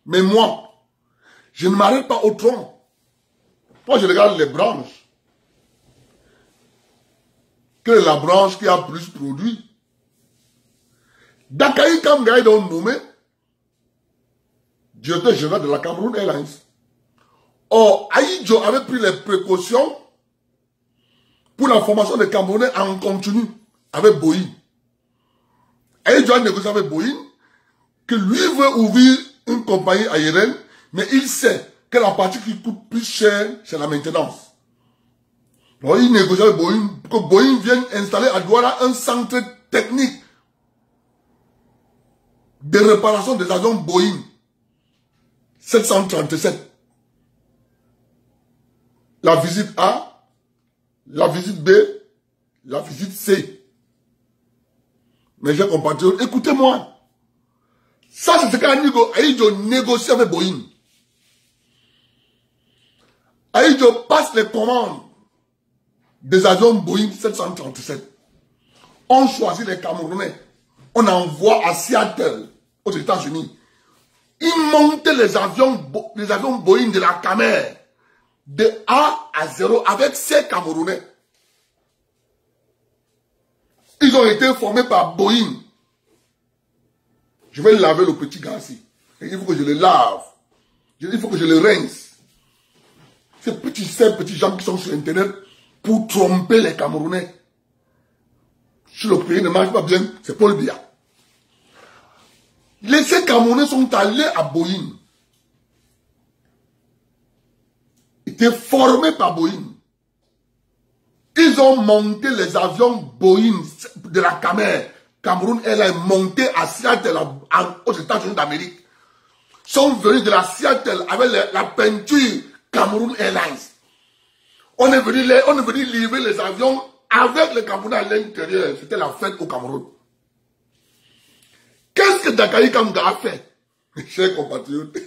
S2: Mais moi, je ne m'arrête pas au tronc. Moi, je regarde les branches. Quelle est la branche qui a plus produit? Dakaï Kamga est donc nommé directeur général de la Cameroun Airlines. Or, Aïdjo avait pris les précautions pour la formation des Camerounais en continu avec Boeing. Aïdjo a négocié avec Boeing que lui veut ouvrir une compagnie aérienne, mais il sait que la partie qui coûte plus cher, c'est la maintenance. Donc, il négocie avec Boeing pour que Boeing vienne installer à Douala un centre technique de réparation des avions Boeing 737. La visite A, la visite B, la visite C. Mes chers compatriotes, écoutez-moi. Ça, c'est ce qu'Aïdjo négocie avec Boeing. Aïdjo passe les commandes des avions Boeing 737. On choisit les Camerounais. On envoie à Seattle, aux États-Unis. Ils montent les avions Boeing de la Camer de A à 0 avec ces Camerounais. Ils ont été formés par Boeing. Je vais laver le petit gars ici. Il faut que je le lave. Il faut que je le rince. Ces petits gens qui sont sur Internet pour tromper les Camerounais. Si le pays ne marche pas bien, c'est Paul Biya. Ces Camerounais sont allés à Boeing. Ils étaient formés par Boeing. Ils ont monté les avions Boeing de la Camer. Cameroun Airlines monté à Seattle, aux États-Unis d'Amérique. Sont venus de la Seattle avec la peinture Cameroun Airlines. On est venu livrer les avions avec les Camerounais à l'intérieur. C'était la fête au Cameroun. Qu'est-ce que Dakaï Kamga a fait? Chers compatriotes,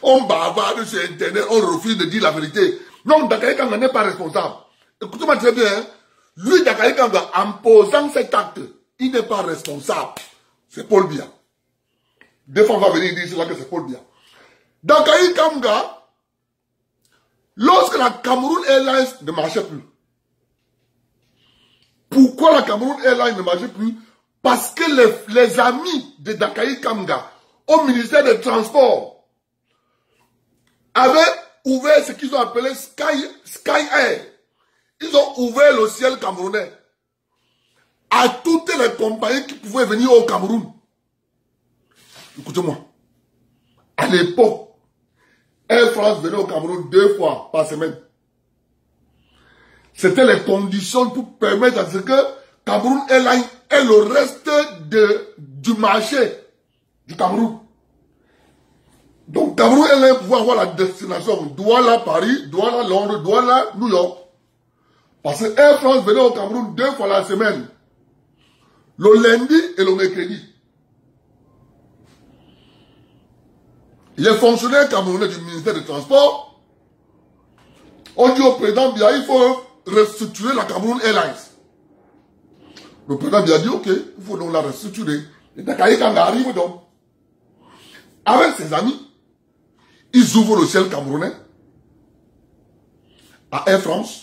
S2: on bavarde sur Internet, on refuse de dire la vérité. Non, Dakaï Kamga n'est pas responsable. Écoutez-moi très bien, hein? Lui, Dakaï Kamga, en posant cet acte, il n'est pas responsable. C'est Paul Biya. Des fois, on va venir dire cela que c'est Paul Biya. Dakaï Kamga, lorsque la Cameroun Airlines ne marchait plus. Pourquoi la Cameroun Airlines ne marchait plus? Parce que les amis de Dakaï Kamga au ministère des Transports avaient ouvert ce qu'ils ont appelé Sky Air. Ils ont ouvert le ciel camerounais à toutes les compagnies qui pouvaient venir au Cameroun. Écoutez-moi. À l'époque, Air France venait au Cameroun 2 fois par semaine. C'était les conditions pour permettre à ce que Cameroun Airlines ait le reste du marché du Cameroun. Donc Cameroun Airlines pouvait avoir la destination Douala Paris, Douala Londres, Douala New York. Parce que Air France venait au Cameroun 2 fois la semaine. Le lundi et le mercredi. Les fonctionnaires camerounais du ministère des Transports ont dit au président Biya, il faut restructurer la Cameroun Airlines. Le président Biya dit, ok, il faut donc la restructurer. Et Dakaï Kamga arrive donc. Avec ses amis, ils ouvrent le ciel camerounais à Air France.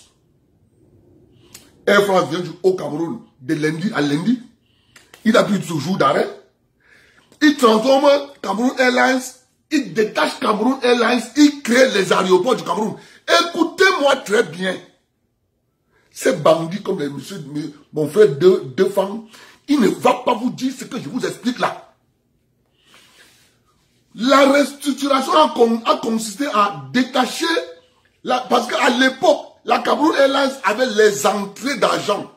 S2: Air France vient au Cameroun de lundi à lundi. Il a plus de jours d'arrêt. Il transforme Cameroun Airlines. Il détache Cameroun Airlines. Il crée les aéroports du Cameroun. Écoutez-moi très bien. Ces bandits comme les messieurs, mon frère deux femmes, il ne va pas vous dire ce que je vous explique là. La restructuration a consisté à détacher, parce qu'à l'époque, la Cameroun Airlines avait les entrées d'argent.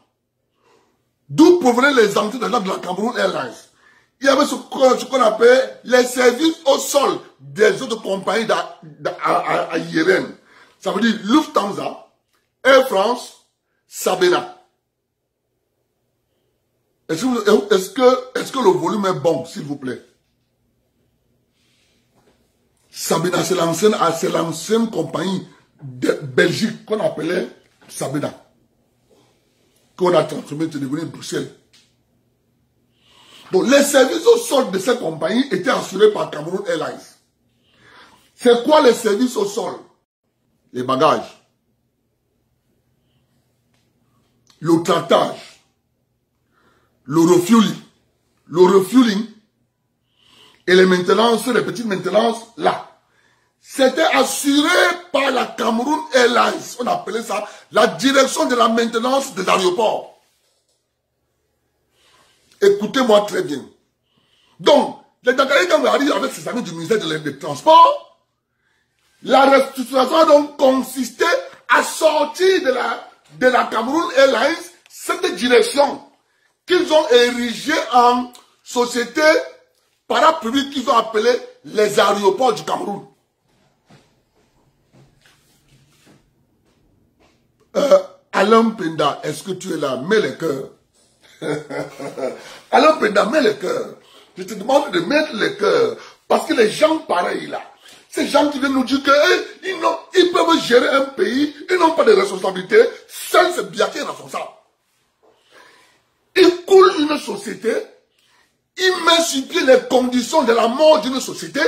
S2: D'où provenaient les entrées d'argent de la Cameroun Airlines? Il y avait ce qu'on appelle les services au sol des autres compagnies aériennes. Ça veut dire Lufthansa, Air France, Sabena. Est-ce que le volume est bon, s'il vous plaît? Sabena, c'est l'ancienne compagnie de Belgique qu'on appelait Sabena. Qu'on a transformé, c'est devenu Bruxelles. Donc, les services au sol de cette compagnie étaient assurés par Cameroun Airlines. C'est quoi les services au sol? Les bagages, le tractage, le refueling et les maintenances, les petites maintenances là. C'était assuré par la Cameroun Airlines. On appelait ça la direction de la maintenance des aéroports. Écoutez-moi très bien. Donc, les Dakaïs, quand arrivent avec ses amis du ministère des Transports, la restructuration a donc consisté à sortir de la Cameroun Airlines cette direction qu'ils ont érigée en société parapublique qu'ils ont appelée les aéroports du Cameroun. Alain Penda, est-ce que tu es là? Mets les cœurs. Alain Penda, mets les cœurs. Je te demande de mettre les cœurs. Parce que les gens pareils là, ces gens qui viennent nous dire qu'ils peuvent gérer un pays, ils n'ont pas de responsabilité. Seul c'est bien qui est responsable. Il coule une société, il met sur pied les conditions de la mort d'une société.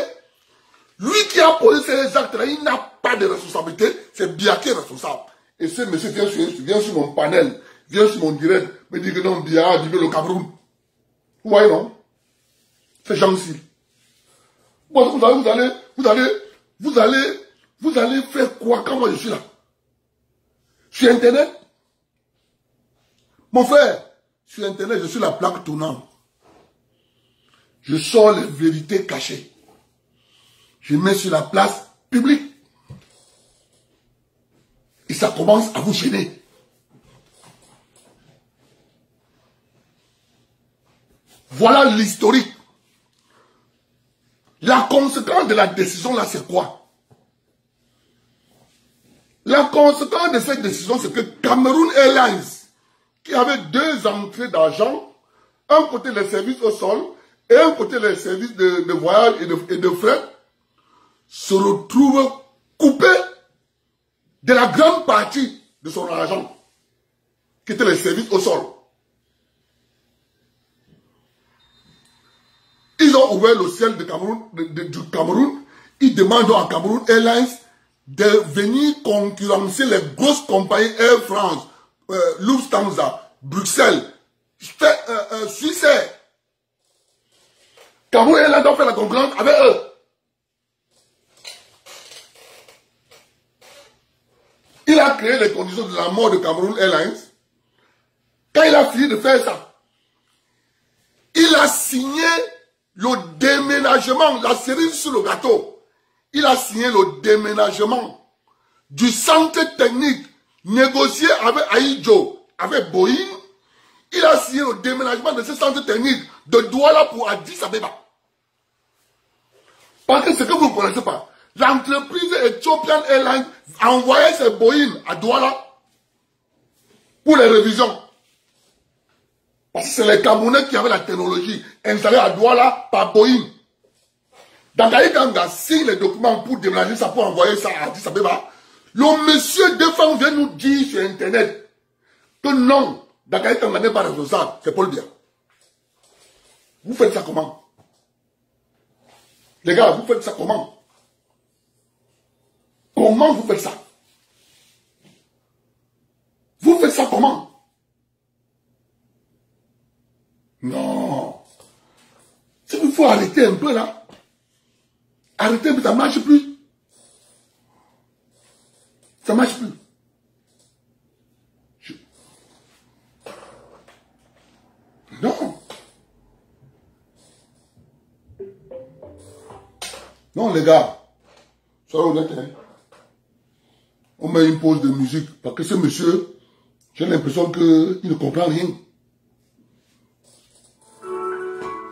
S2: Lui qui a posé ces actes-là, il n'a pas de responsabilité. C'est bien qui est responsable. Et ce monsieur vient sur mon panel, vient sur mon direct, me dit que non, Bia, du le Cameroun. Vous voyez, non? C'est gens-ci. Vous allez faire quoi quand moi je suis là? Sur Internet? Mon frère, sur Internet, je suis la plaque tournante. Je sors les vérités cachées. Je mets sur la place publique. Et ça commence à vous gêner. Voilà l'historique. La conséquence de la décision là, c'est quoi? La conséquence de cette décision, c'est que Cameroun Airlines, qui avait deux entrées d'argent, un côté les services au sol et un côté les services de voyage et de fret, se retrouve coupé de la grande partie de son argent, qui était les services au sol. Ils ont ouvert le ciel du Cameroun. Ils demandent à Cameroun Airlines de venir concurrencer les grosses compagnies Air France, Lufthansa, Bruxelles, Swissair. Cameroun Airlines doit faire la concurrence avec eux. Il a créé les conditions de la mort de Cameroun Airlines. Quand il a fini de faire ça, il a signé le déménagement, la cerise sur le gâteau. Il a signé le déménagement du centre technique négocié avec Aïdjo, avec Boeing. Il a signé le déménagement de ce centre technique de Douala pour Addis Abeba. Parce que ce que vous ne connaissez pas, l'entreprise Ethiopian Airlines a envoyé ses Boeing à Douala pour les révisions. Parce que c'est les Camerounais qui avaient la technologie installée à Douala par Boeing. Dangaï Ganga signe les documents pour déménager ça, pour envoyer ça à Addis Abeba. Le monsieur Défense vient nous dire sur Internet que non, Dangaï Ganga n'est pas responsable, c'est Paul Biya. Vous faites ça comment? Les gars, vous faites ça comment? Comment vous faites ça? Vous faites ça comment? Non. Il faut arrêter un peu là. Arrêtez, mais ça ne marche plus. Ça ne marche plus. Non. Non, les gars. Soyez honnêtes. Hein. On met une pause de musique. Parce que ce monsieur, j'ai l'impression qu'il ne comprend rien.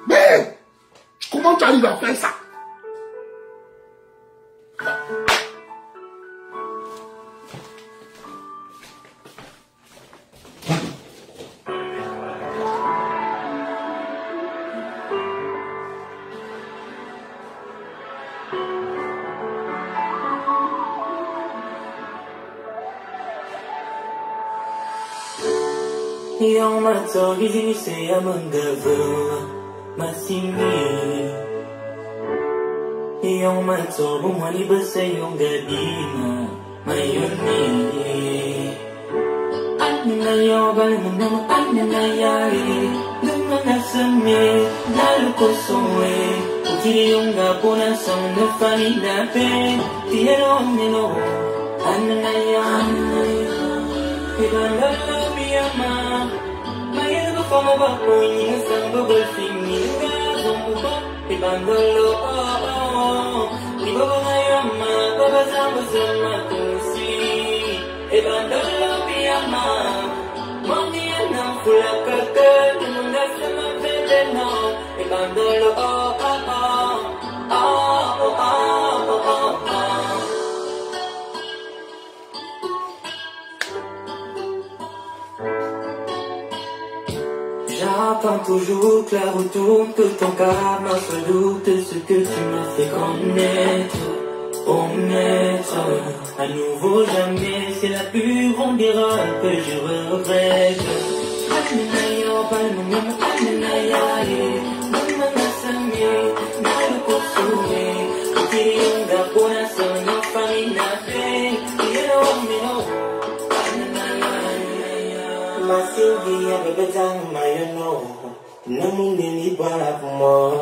S2: Mais, comment tu arrives à faire ça?
S1: Yang matogizi se amangavo
S3: sini. Yung matsobo mani ba sa yung gadina mayuni. Ano na yung balang naman ano na nangyari? Naman nasa me, lalo ko suwe. Hindi yung gapunan sa mga paninapin. Tiyero nilo, ano na yan? Ibang lalabiyama. Mayroon ba pa mabakuin yung isang babalfing nilagazong mo ba? Ibang lalo, di ba ba ngayon mababasama sa matusi? Ibang lalabiyama. Mamiyan ng fulakakad, tumundas na mabedeno. Ibang lalo, J'attends toujours que la retourne, que ton karma soit doute ce que tu m'as fait connaître. Oh maître, à nouveau jamais, c'est la plus grande erreur que je regrette. Ananayo, palmum, ananayaye, namanasame, nalukosue, ukiriyunga pona sa no paminafe, iyero, Masilvia bebezang mayano, namundini barapmo.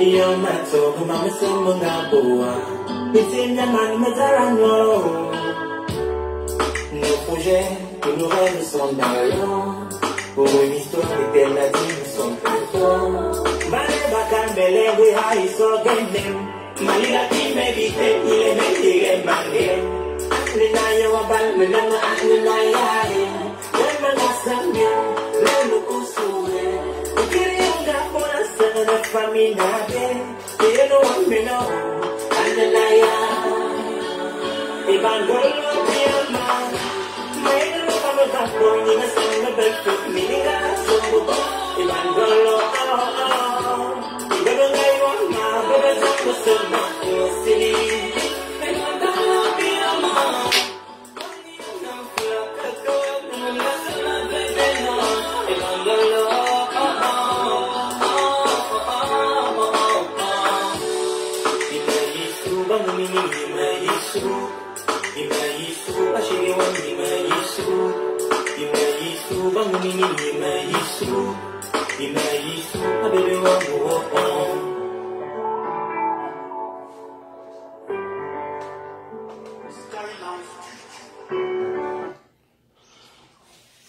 S3: Iyo matso kumamase mga buwa, bitin naman mazarano. Nos projets, nos nouvelles sont d'ailleurs, pour une histoire éternelle la vie sont perfects. Maleba kambelengwe haiso genem, malila kimebite ile metire mangem. Ninayo wabal menama ananayari, namanasangya, nalukusuhe. Ukiriyong gapona sa na paminabe, tiyano ang mino, ananayari. Ibang golo piyama, mayroon pa magbago, hindi na sa mabagpit, mininga sa bubo. Ibang golo, ibang ngayon, mababasang ko sa makusili.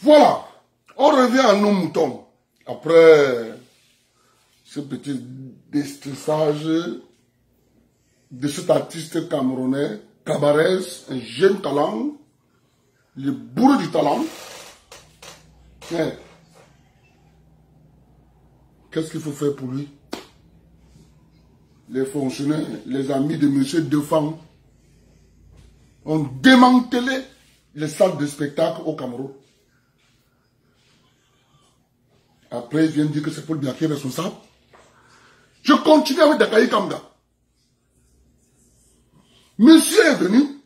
S2: Voilà, on revient à nos moutons. Après ce petit déstressage de cet artiste camerounais, Cabarès, un jeune talent, le bourreau du talent. Mais qu'est-ce qu'il faut faire pour lui? Les fonctionnaires, les amis de M. Defang ont démantelé les salles de spectacle au Cameroun. Après, ils viennent dire que c'est Paul Biya qui est responsable. Je continue avec Dakaï Kamga. Monsieur est venu,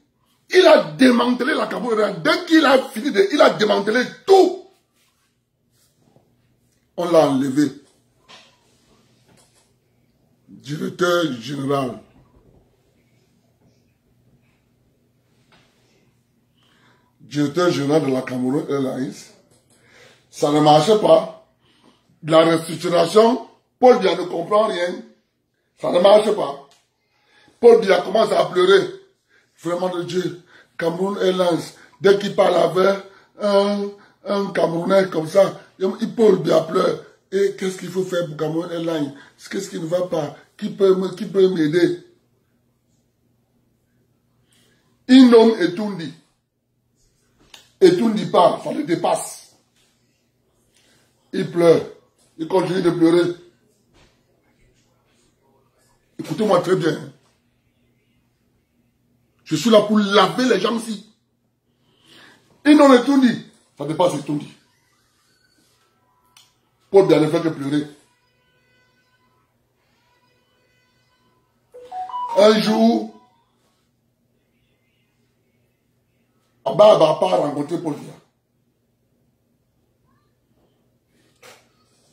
S2: il a démantelé la Cameroun. Dès qu'il a fini, il a démantelé tout. On l'a enlevé. Directeur général. Directeur général de la Cameroun Airlines. Ça ne marchait pas. De la restructuration, Paul Biya ne comprend rien. Ça ne marche pas. Paul Biya commence à pleurer. Vraiment de Dieu. Cameroun Airlines, dès qu'il parle avec un Camerounais comme ça, Paul Biya pleure. Et qu'est-ce qu'il faut faire pour Cameroun Airlines? Qu'est-ce qui ne va pas? Qui peut m'aider? Il nomme Etundi. Etundi parle, ça le dépasse. Il pleure. Il continue de pleurer. Écoutez-moi très bien. Je suis là pour laver les gens ici. Et non, Etundi, ça dépasse Etundi. Paul Biya ne fait que pleurer. Un jour, Abba n'a pas rencontré Paul Biya.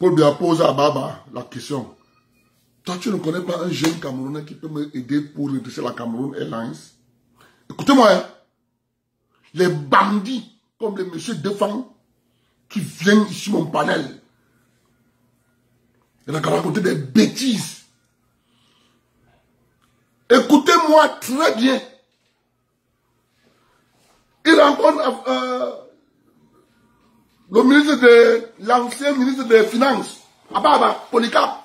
S2: Paul Biya pose à Baba la question. Toi, tu ne connais pas un jeune Camerounais qui peut m'aider pour redresser la Cameroun Airlines? Écoutez-moi, hein. Les bandits, comme les messieurs défend, qui viennent ici mon panel, il a raconté des bêtises. Écoutez-moi très bien. Il rencontre le ministre de l'ancien ministre des Finances, Ababa Polycarpe.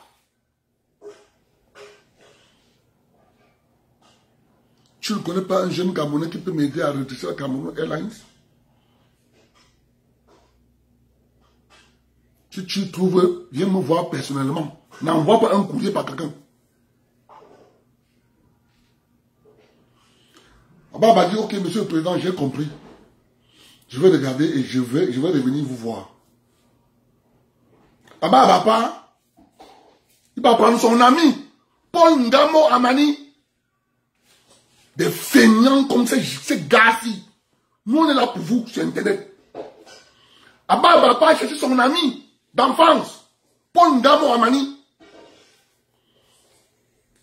S2: Tu ne connais pas un jeune Camerounais qui peut m'aider à redresser la Cameroun Airlines? Si tu trouves, viens me voir personnellement. N'envoie pas un courrier par quelqu'un. Ababa dit, ok, monsieur le président, j'ai compris. Je vais regarder et je vais revenir vous voir. Ababa part. Il va prendre son ami, Paul Ngamo Amani. Des feignants comme ces gars-ci. Nous, on est là pour vous sur Internet. Abba va pas chercher son ami d'enfance, Paul Ngamo Amani.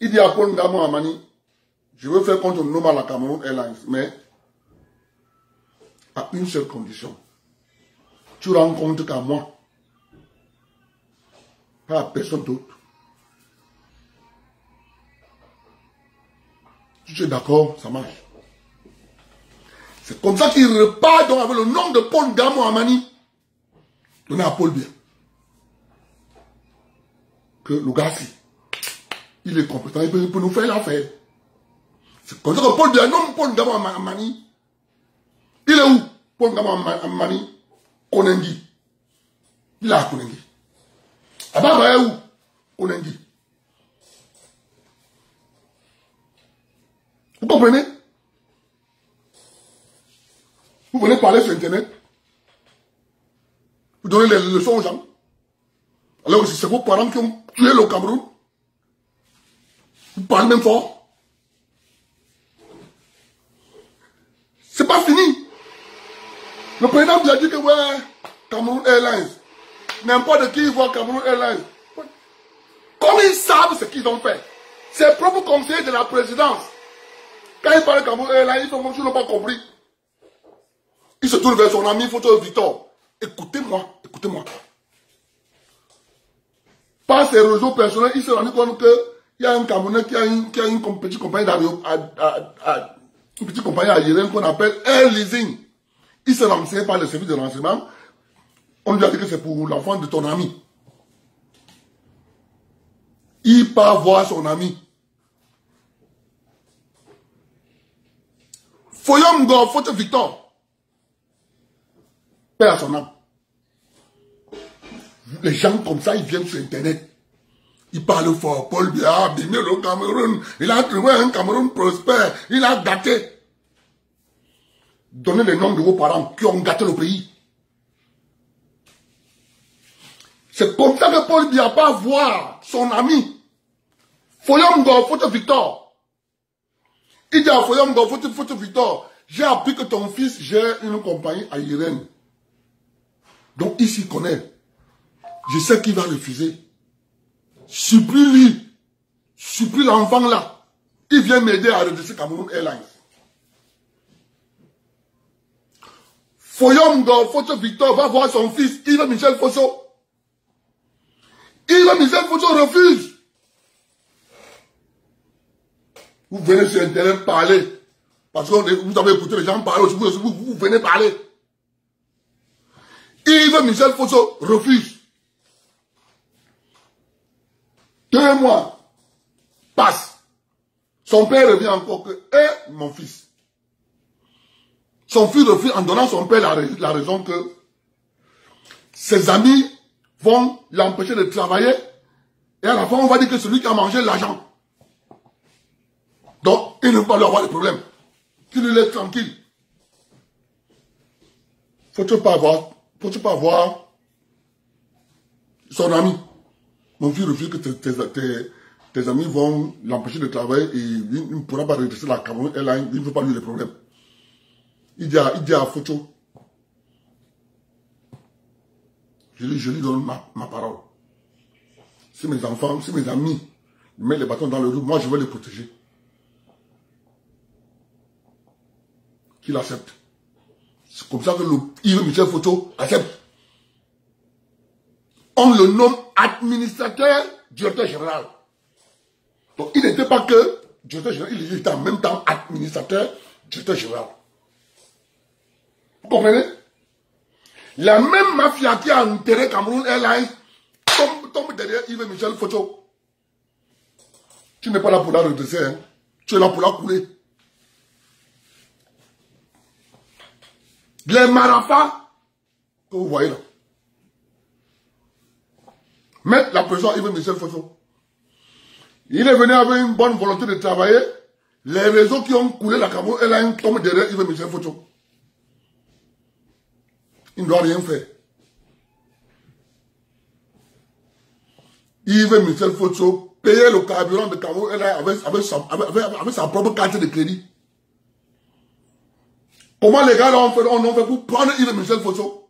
S2: Il dit à Paul Ngamo Amani, je veux faire contre nous à la Cameroun Airlines, mais à une seule condition. Tu rends compte qu'à moi, pas à personne d'autre. Si tu es d'accord, ça marche. C'est comme ça qu'il repart donc avec le nom de Paul Ngamo Amani, donné à Paul Biya. Que le gars, si, il est compétent, il peut nous faire l'affaire. C'est comme ça que Paul Biya nomme Paul Ngamo Amani. Il est où? Paul Ngamo Amani, Konengi. Il est à Konengi. Ababa est où? Konengi. Vous comprenez? Vous venez parler sur Internet. Vous donnez les leçons aux gens. Alors que c'est vos parents qui ont tué le Cameroun. Vous parlez même fort. C'est pas fini. Le président lui a dit que ouais, Cameroun Airlines. N'importe qui voit Cameroun Airlines. Comme ils savent ce qu'ils ont fait. Ses propres conseillers de la présidence. Quand il parle de Cameroun Airlines, ils font comme si ils n'ont pas compris. Il se tourne vers son ami Photo Victor. Écoutez-moi, écoutez-moi. Par ses réseaux personnels, il s'est rendu compte qu'il y a un Camerounais qui a une petite compagnie aérienne qu'on appelle Air Leasing. Il s'est renseigné par le service de renseignement. On lui a dit que c'est pour l'enfant de ton ami. Il part voir son ami. Foyom Go, Photo Victor. Père à son âme. Les gens comme ça, ils viennent sur Internet. Ils parlent fort. Paul Biya a abîmé le Cameroun. Il a trouvé un Cameroun prospère. Il a gâté. Donnez les noms de vos parents qui ont gâté le pays. C'est comme ça que Paul Biya pas voir son ami. Foyom Go, Photo Victor. Il dit à Foyom Go, Photo Victor, j'ai appris que ton fils gère une compagnie aérienne. Donc il s'y connaît. Je sais qu'il va refuser. Supplie-lui. Supplie l'enfant là. Il vient m'aider à redresser Cameroun Airlines. Foyom Go, Photo Victor va voir son fils, Yves Michel Fosso. Yves Michel Fosso refuse. Vous venez sur Internet parler. Parce que vous avez écouté les gens parler aussi. Vous venez parler. Yves Michel Fosso refuse. 2 mois passent. Son père revient encore que, mon fils. Son fils refuse en donnant son père la raison que ses amis vont l'empêcher de travailler. Et à la fin, on va dire que c'est lui qui a mangé l'argent. Donc, il ne peut pas lui avoir de problème. Qu'il lui laisse tranquille. Faut-il pas avoir son ami. Mon fils refuse que tes amis vont l'empêcher de travailler et il ne pourra pas redresser la Cameroun Airlines. Il ne veut pas lui les problèmes. Il dit à Photo, je lui donne ma parole. si mes enfants, si mes amis mettent les bâtons dans le dos, moi je vais les protéger. Qu'il accepte. C'est comme ça que Yves Michel Photo accepte. On le nomme administrateur, directeur général. Donc il n'était pas que directeur général, il était en même temps administrateur, directeur général. Vous comprenez? La même mafia qui a enterré Cameroun Airlines tombe derrière Yves Michel Photo. Tu n'es pas là pour la redresser, hein? Tu es là pour la couler. Les marafas que vous voyez là. Mettre la pression à Yves Michel Photo. Il est venu avec une bonne volonté de travailler. Les réseaux qui ont coulé la Cameroun Airlines tombent derrière Yves Michel Photo. Il ne doit rien faire. Yves Michel Photo payait le carburant de Cameroun Airlines avec sa propre carte de crédit. Comment les gars là ont fait pour prendre Yves Michel Photo?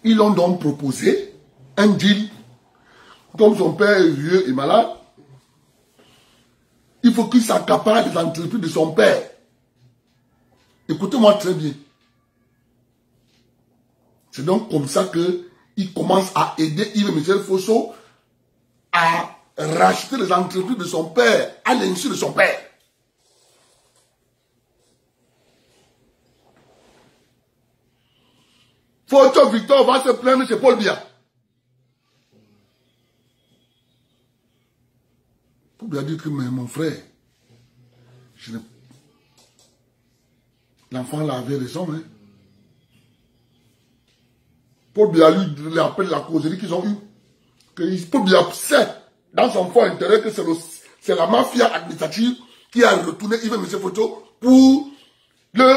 S2: Ils ont donc proposé un deal. Comme son père est vieux et malade, il faut qu'il s'accapare des entreprises de son père. Écoutez-moi très bien. C'est donc comme ça qu'il commence à aider Yves Michel Photo à racheter les entreprises de son père, à l'insu de son père. Photo Victor va se plaindre chez Paul Biya. Paul Biya dit que mais mon frère, l'enfant là avait raison. Hein? Paul Biya lui appelle la causerie qu'ils ont eue. Paul Biya sait dans son fort intérêt que c'est la mafia administrative qui a retourné Yves Michel Photo pour le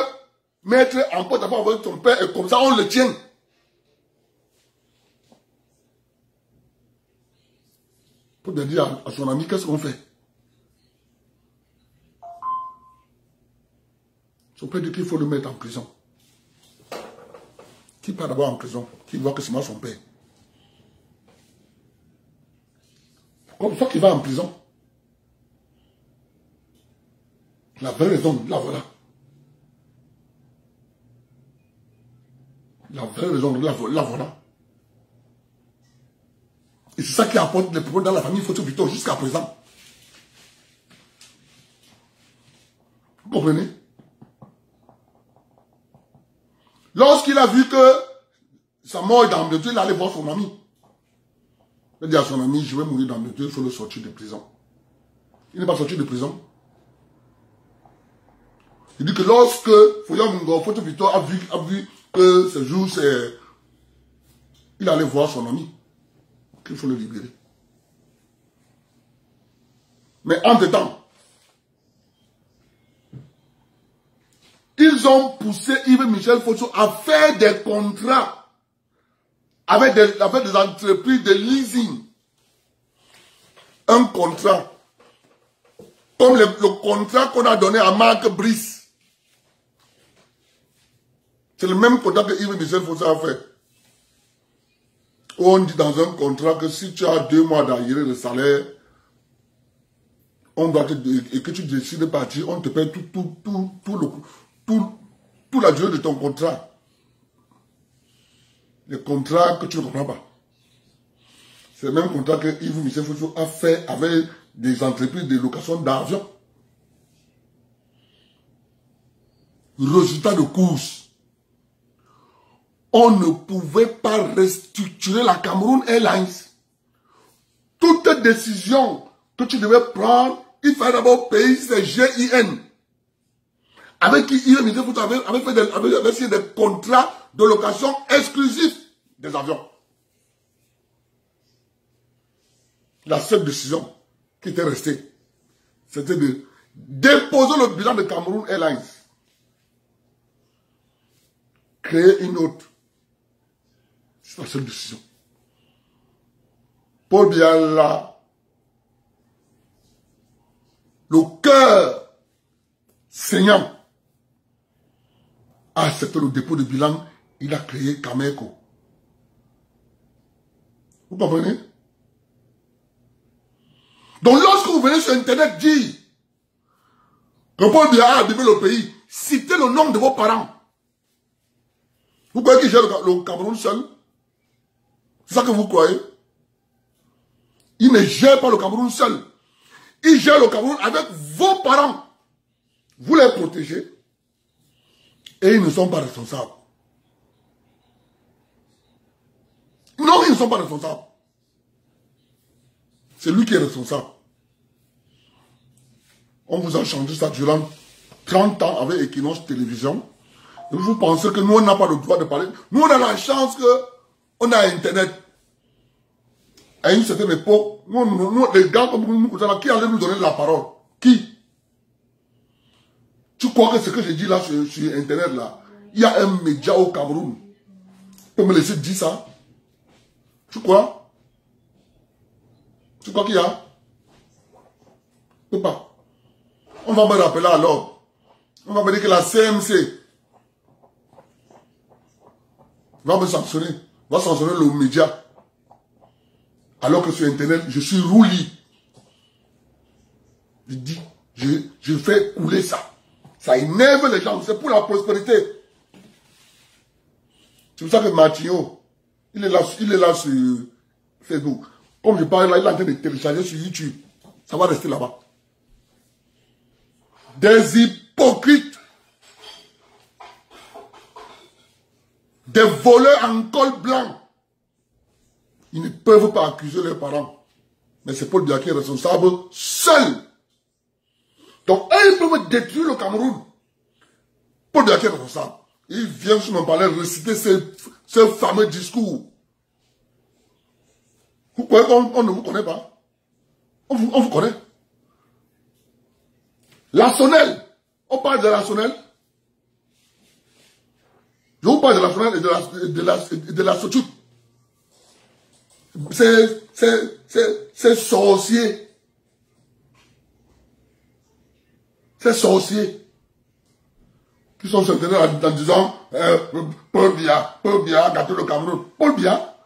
S2: mettre en porte-à-faux avec son père et comme ça on le tient. Pour dire à son ami qu'est-ce qu'on fait. Son père dit qu'il faut le mettre en prison. Qui part d'abord en prison, qui voit que c'est moi son père. Comme ça qu'il va en prison. La vraie raison, la voilà. La vraie raison, la voilà. Et c'est ça qui apporte les problèmes dans la famille Photo Victor jusqu'à présent. Vous comprenez? Lorsqu'il a vu que sa mort est dans le Dieu, il allait voir son ami. Il a dit à son ami, je vais mourir dans le Dieu, il faut le sortir de prison. Il n'est pas sorti de prison. Il dit que lorsque Photo Victor a vu que ce jour, il allait voir son ami. Qu'il faut le libérer. Mais entre-temps, ils ont poussé Yves Michel Photo à faire des contrats avec des entreprises de leasing. Un contrat comme le contrat qu'on a donné à Marc Brice. C'est le même contrat que Yves Michel Photo a fait. On dit dans un contrat que si tu as 2 mois d'arriéré de salaire, on doit et que tu décides de partir, on te paie toute la durée de ton contrat. Les contrats que tu ne comprends pas. C'est le même contrat que Yves Michel Photo a fait avec des entreprises de location d'avion. Résultat de course. On ne pouvait pas restructurer la Cameroun Airlines. Toute décision que tu devais prendre, il fallait d'abord payer ces GIN. Avec qui Yves Michel Photo avait signé des contrats de location exclusifs des avions. La seule décision qui était restée, c'était de déposer le bilan de Cameroun Airlines. Créer une autre. C'est la seule décision. Paul Biya là, le cœur saignant, a accepté le dépôt de bilan, il a créé Cameco. Vous comprenez? Donc lorsque vous venez sur Internet dire que Paul Biya a abîmé le pays, citez le nom de vos parents. Vous croyez qu'il gère le Cameroun seul? C'est ça que vous croyez? Il ne gère pas le Cameroun seul. Il gère le Cameroun avec vos parents. Vous les protégez. Et ils ne sont pas responsables. Non, ils ne sont pas responsables. C'est lui qui est responsable. On vous a changé ça durant 30 ans avec Equinox Télévision. Et vous pensez que nous, on n'a pas le droit de parler. Nous, on a la chance qu'on a Internet. À une certaine époque, nous les gars comme nous, qui allaient nous donner la parole? Qui? Tu crois que ce que j'ai dit là sur Internet, là, il y a un média au Cameroun? Tu peux me laisser dire ça? Tu crois? Tu crois qu'il y a? Je ne peux pas. On va me rappeler alors. On va me dire que la CMC va me sanctionner. Va sanctionner le média. Alors que sur Internet, je suis rouli. Je dis, je fais couler ça. Ça énerve les gens. C'est pour la prospérité. C'est pour ça que Martino, il est là sur Facebook. Comme je parle là, il est en train de télécharger sur YouTube. Ça va rester là-bas. Des hypocrites. Des voleurs en col blanc. Ils ne peuvent pas accuser leurs parents. Mais c'est Paul Biya qui est responsable seul. Donc, eux, ils peuvent détruire le Cameroun. Paul Biya qui est responsable. Il vient sur mon palais réciter ce fameux discours. Vous croyez qu'on ne vous connaît pas? On vous connaît. La Sonnelle. On parle de la Sonnelle. Je vous parle de la Sonnelle et de la Sochut. C'est sorcier. C'est sorcier. Qui sont sur Internet en disant Paul Biya a gâté le Cameroun. Paul Biya.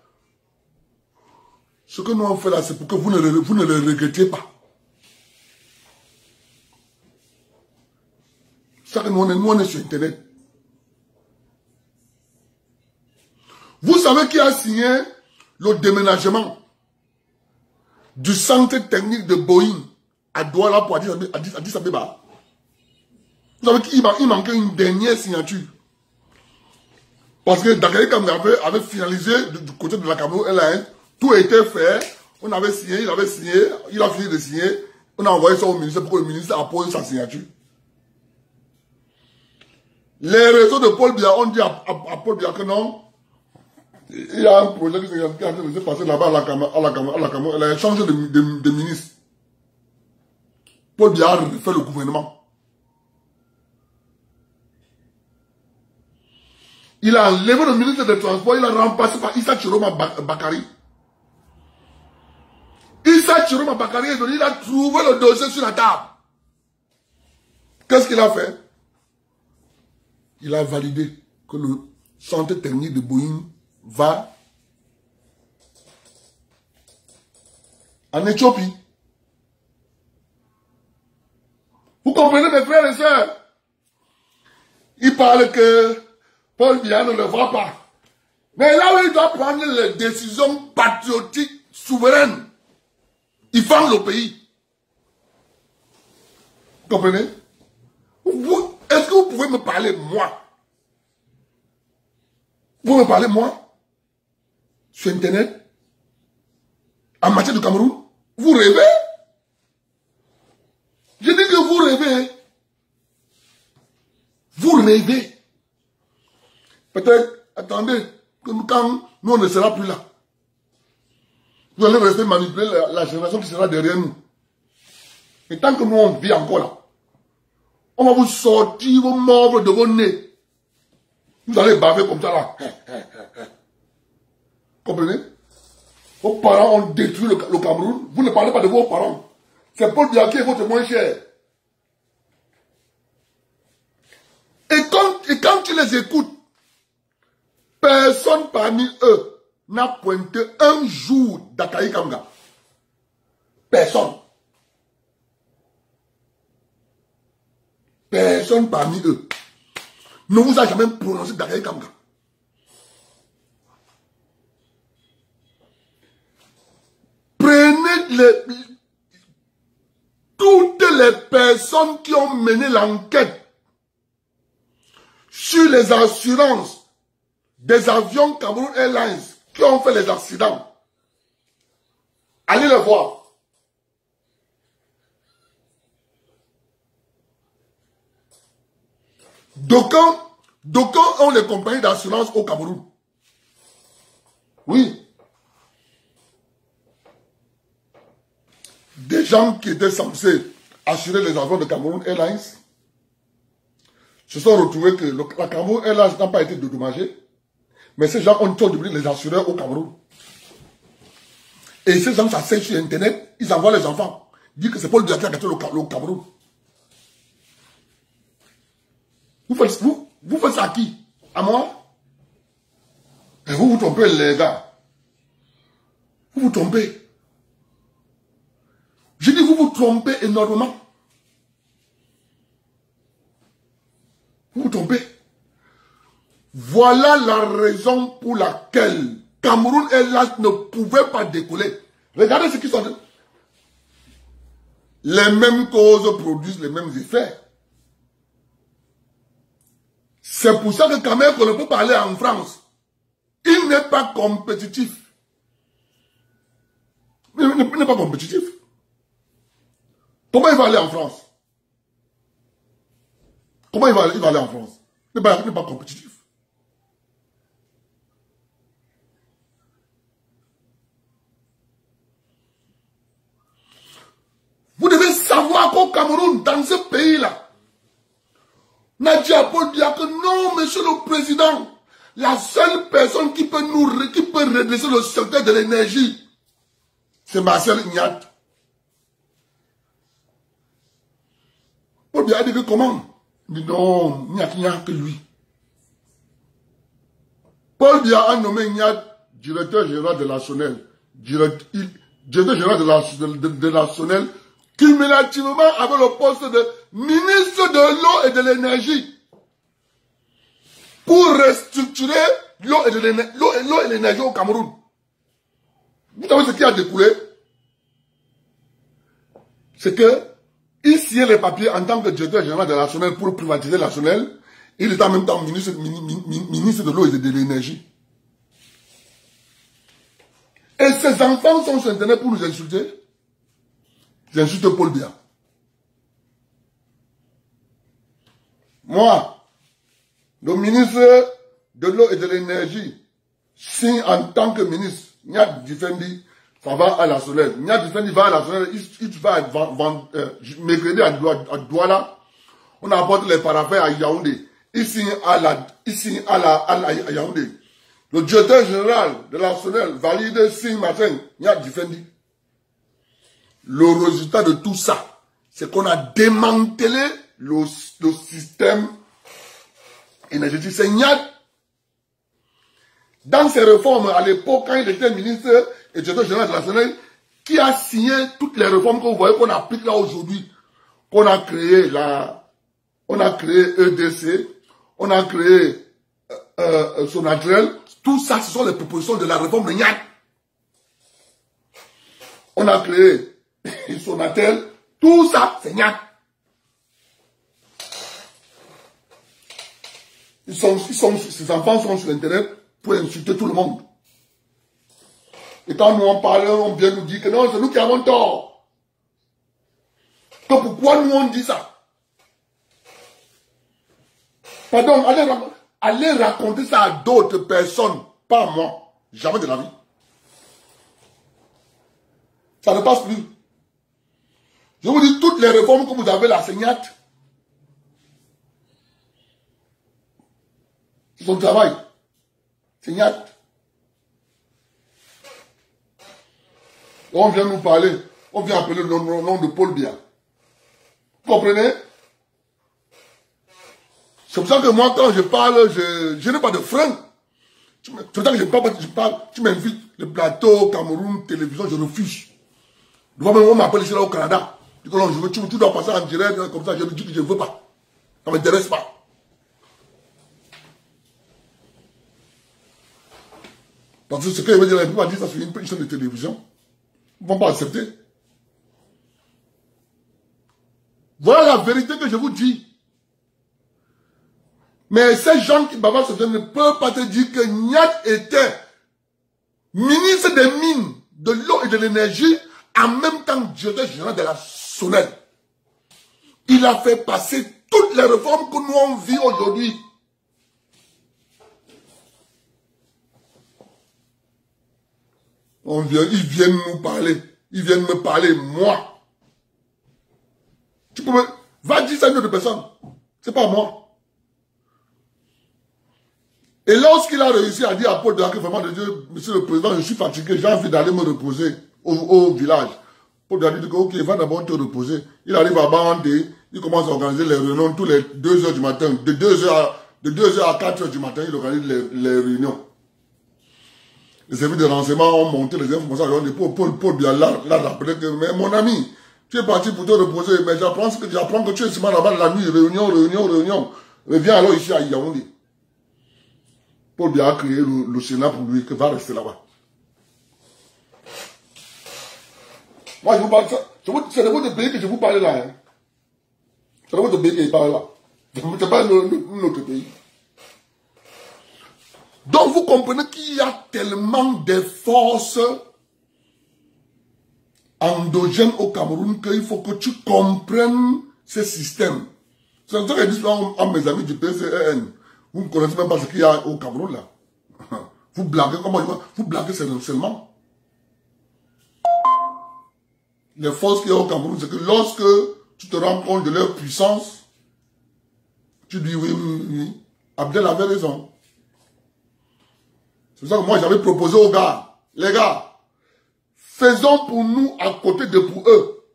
S2: Ce que nous avons fait là, c'est pour que vous ne le regrettiez pas. C'est ça que nous on est sur Internet. Vous savez qui a signé le déménagement du centre technique de Boeing à Douala pour Addis Abeba? Vous savez qu'il manquait une dernière signature. Parce que Dakar Kamga avait finalisé du côté de la Cameroun Airlines. Tout était fait. On avait signé, il avait signé. Il a fini de signer. On a envoyé ça au ministère pour que le ministre appose sa signature. Les réseaux de Paul Biya ont dit à Paul Biya que non. Il y a un projet qui s'est passé là-bas à la Cameroun. Elle a changé de ministre. Paul Biya a refait le gouvernement. Il a enlevé le ministre des Transports, il a remplacé par Issa Chiroma Bakari. Issa Chiroma Bakari est venu, il a trouvé le dossier sur la table. Qu'est-ce qu'il a fait? Il a validé que le centre technique de Boeing va en Éthiopie. Vous comprenez, mes frères et sœurs? Il parle que Paul Biya ne le voit pas. Mais là où il doit prendre les décisions patriotiques, souveraines, il vend le pays. Vous comprenez? Est-ce que vous pouvez me parler, moi? Vous me parlez, moi? Sur Internet? En matière de Cameroun? Vous rêvez? Je dis que vous rêvez. Vous rêvez. Peut-être, attendez, quand nous on ne sera plus là, vous allez rester manipuler la génération qui sera derrière nous. Et tant que nous on vit encore là, on va vous sortir vos membres de vos nez. Vous allez baver comme ça là. Comprenez? Vos parents ont détruit le Cameroun. Vous ne parlez pas de vos parents. C'est Paul Biya qui est votre moins cher. Et quand tu les écoutes, personne parmi eux n'a pointé un jour d'Akaï Kamga. Personne. Personne parmi eux ne vous a jamais prononcé Dakaye Kamga. Prenez toutes les personnes qui ont mené l'enquête sur les assurances des avions Cameroun Airlines qui ont fait les accidents. Allez les voir. D'aucuns ont les compagnies d'assurance au Cameroun. Oui. Des gens qui étaient censés assurer les avions de Cameroun Airlines se sont retrouvés que la Cameroun Airlines n'a pas été dédommagée, mais ces gens ont devenu les assureurs au Cameroun. Et ces gens s'asseyent sur Internet, ils envoient les enfants, ils disent que c'est Paul Biya qui a gâté le Cameroun. Vous faites ça à qui? À moi? Et vous vous trompez, les gars. Vous vous trompez. Je dis, vous vous trompez énormément. Vous vous trompez. Voilà la raison pour laquelle Cameroun Airlines ne pouvait pas décoller. Regardez ce qui sont. Les mêmes causes produisent les mêmes effets. C'est pour ça que quand même qu'on ne peut pas aller en France. Il n'est pas compétitif. Il n'est pas compétitif. Comment il va aller en France? Comment il va aller en France? Il n'est pas compétitif. Vous devez savoir qu'au Cameroun, dans ce pays-là, Nadia Paul Biya que non, monsieur le président, la seule personne qui peut redresser le secteur de l'énergie, c'est Marcel Ignat. Paul Biya a dit que comment? Il dit non, il n'y a que lui. Paul Biya a nommé Ignat directeur général de la SONEL. Directeur général de la SONEL, cumulativement avec le poste de ministre de l'eau et de l'énergie pour restructurer l'eau et l'énergie au Cameroun. Vous savez ce qui a découlé? C'est que il signait les papiers en tant que directeur général de la SONEL pour privatiser la SONEL. Il est en même temps ministre de l'eau et de l'énergie. Et ses enfants sont sur Internet pour nous insulter. J'insulte Paul Biya. Moi, le ministre de l'eau et de l'énergie, signe en tant que ministre, Niat Difendi, ça va à la SONEL. Niat Difendi va à la SONEL, il va mercredi à Douala. On apporte les paraffins à Yaoundé. Il signe à Yaoundé. Le directeur général de la SONEL valide, signe matin, Niat Difendi. Le résultat de tout ça, c'est qu'on a démantelé le système énergétique. C'est Niat. Dans ses réformes, à l'époque, quand il était ministre et directeur général de la SONEL, qui a signé toutes les réformes que vous voyez qu'on applique là aujourd'hui. Qu'on a créé EDC, on a créé Sonatrel. Tout ça, ce sont les propositions de la réforme de Niat. On a créé Sonatel, tout ça, c'est Niat. Ces enfants sont sur Internet pour insulter tout le monde. Et quand nous en parlons, on vient nous dire que non, c'est nous qui avons tort. Donc pourquoi nous on dit ça? Pardon, allez raconter ça à d'autres personnes, pas à moi. Jamais de la vie. Ça ne passe plus. Je vous dis, toutes les réformes que vous avez là, c'est Niat. C'est son travail. C'est Niat. On vient nous parler, on vient appeler le nom de Paul Biya. Vous comprenez? C'est pour ça que moi, quand je parle, je n'ai pas de frein. C'est pour ça que je parle, tu m'invites, le plateau, Cameroun, télévision, je refuse. On m'appelle ici là au Canada. Tu dois passer en direct, comme ça, je me dis que je ne veux pas. Ça ne m'intéresse pas. Parce que ce qu'il veut dire, il va dire ça sur une chaîne de télévision. Ils ne vont pas accepter. Voilà la vérité que je vous dis. Mais ces gens qui bavardent ne peuvent pas te dire que Nyat était ministre des mines, de l'eau et de l'énergie, en même temps directeur général de la SONEL. Il a fait passer toutes les réformes que nous on vit aujourd'hui. Ils viennent nous parler. Ils viennent me parler, moi. Tu peux me... Va dire ça à une autre personne. C'est pas moi. Et lorsqu'il a réussi à dire à Paul Biya que vraiment, monsieur le président, je suis fatigué, j'ai envie d'aller me reposer au village. Paul Biya dit que, ok, va d'abord te reposer. Il arrive à Bandé, il commence à organiser les réunions tous les 2 heures du matin. De 2 heures à 4 heures du matin, il organise les réunions. Les services de renseignement ont monté les informations. Paul Biya l'a rappelé que, mais mon ami, tu es parti pour te reposer, mais j'apprends que tu es seulement là-bas la nuit, réunion. Reviens alors ici à Yaoundé. Paul Biya a créé le Sénat pour lui, que va rester là-bas. Moi, je vous parle, c'est de votre pays que je vous parle là. Hein. C'est de votre pays que je parle là. C'est pas notre pays. Donc, vous comprenez qu'il y a tellement de forces endogènes au Cameroun qu'il faut que tu comprennes ce système. C'est ça que je dis à mes amis du PCN. Vous ne connaissez même pas ce qu'il y a au Cameroun là. Vous blaguez, vous blaguez seulement. Les forces qu'il y a au Cameroun, c'est que lorsque tu te rends compte de leur puissance, tu dis oui. Abdel avait raison. C'est ça que moi j'avais proposé aux gars. Les gars, faisons pour nous à côté de pour eux.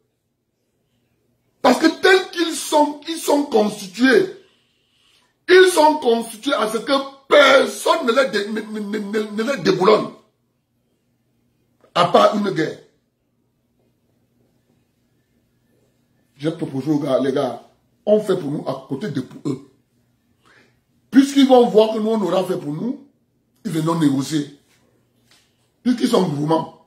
S2: Parce que tels qu'ils sont constitués. Ils sont constitués à ce que personne ne les déboulonne. À part une guerre. J'ai proposé aux gars, les gars, on fait pour nous à côté de pour eux. Puisqu'ils vont voir que nous, on aura fait pour nous, ils viendront négocier. Puisqu'ils sont gourmands.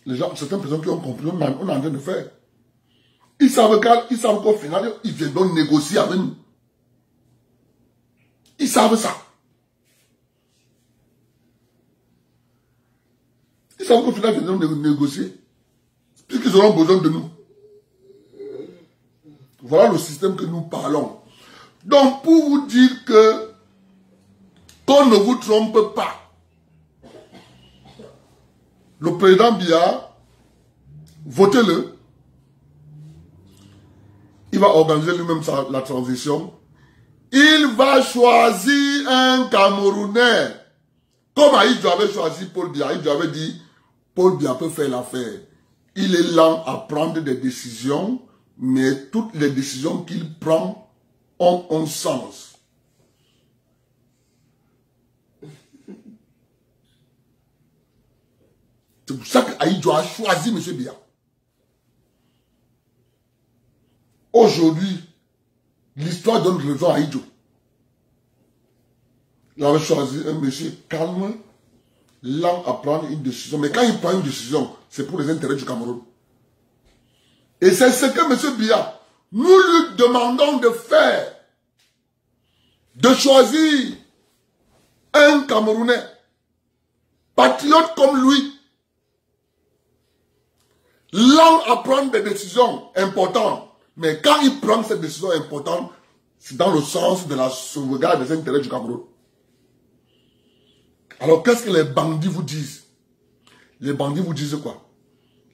S2: Les gens, certaines personnes qui ont compris, on est en train de faire. Ils savent qu'au final, ils viendront négocier avec nous. Ils savent ça. Ils savent qu'au final, ils viendront négocier. Puisqu'ils auront besoin de nous. Voilà le système que nous parlons. Donc, pour vous dire que qu'on ne vous trompe pas, le président Biya, votez-le. Il va organiser lui-même la transition. Il va choisir un Camerounais. Comme Aïdjo avait choisi Paul Biya. Aïdjo avait dit, Paul Biya peut faire l'affaire. Il est lent à prendre des décisions, mais toutes les décisions qu'il prend ont un sens. C'est pour ça qu'Aïdjo a choisi M. Biya. Aujourd'hui, l'histoire donne raison à Aïdjo. Il avait choisi un monsieur calme, lent à prendre une décision. Mais quand il prend une décision, c'est pour les intérêts du Cameroun. Et c'est ce que M. Biya, nous lui demandons de faire. De choisir un Camerounais, patriote comme lui, lent à prendre des décisions importantes. Mais quand il prend cette décision importante, c'est dans le sens de la sauvegarde des intérêts du Cameroun. Alors qu'est-ce que les bandits vous disent? Les bandits vous disent quoi?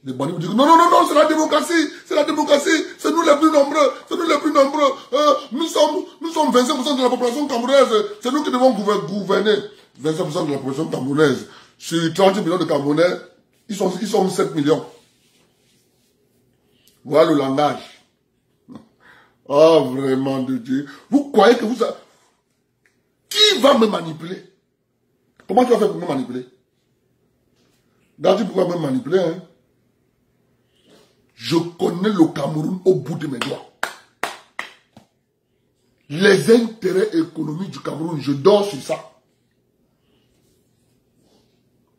S2: Les bandits vous disent non, c'est la démocratie, c'est nous les plus nombreux, nous sommes 25% de la population camerounaise, c'est nous qui devons gouverner. 25% de la population camerounaise, sur 30 millions de Camerounais, ils sont 7 millions. Voilà le langage. Oh, vraiment de Dieu. Vous croyez que vous... Qui va me manipuler? Comment tu vas faire pour me manipuler? D'ailleurs, tu pourras me manipuler, hein? Je connais le Cameroun au bout de mes doigts. Les intérêts économiques du Cameroun, je dors sur ça.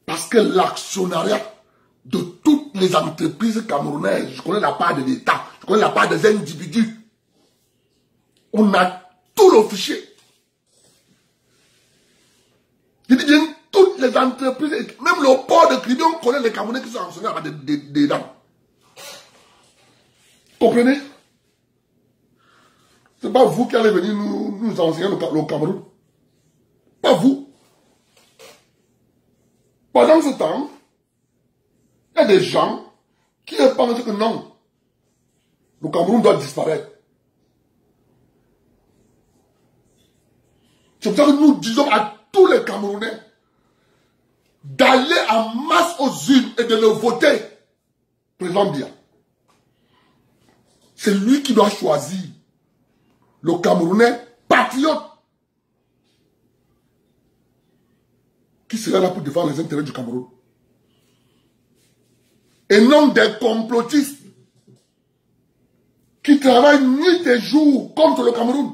S2: Parce que l'actionnariat de toutes les entreprises camerounaises, je connais la part de l'État, je connais la part des individus. On a tout le fichier. Je dis bien, toutes les entreprises, même le port de Cribé, on connaît les Camerounais qui sont actionnaires dedans. Comprenez? Ce n'est pas vous qui allez venir nous enseigner le Cameroun. Pas vous. Pendant ce temps, il y a des gens qui pensent que non, le Cameroun doit disparaître. C'est pour ça que nous disons à tous les Camerounais d'aller en masse aux urnes et de le voter. Président Biya. C'est lui qui doit choisir le Camerounais patriote qui sera là pour défendre les intérêts du Cameroun. Et non des complotistes qui travaillent nuit et jour contre le Cameroun.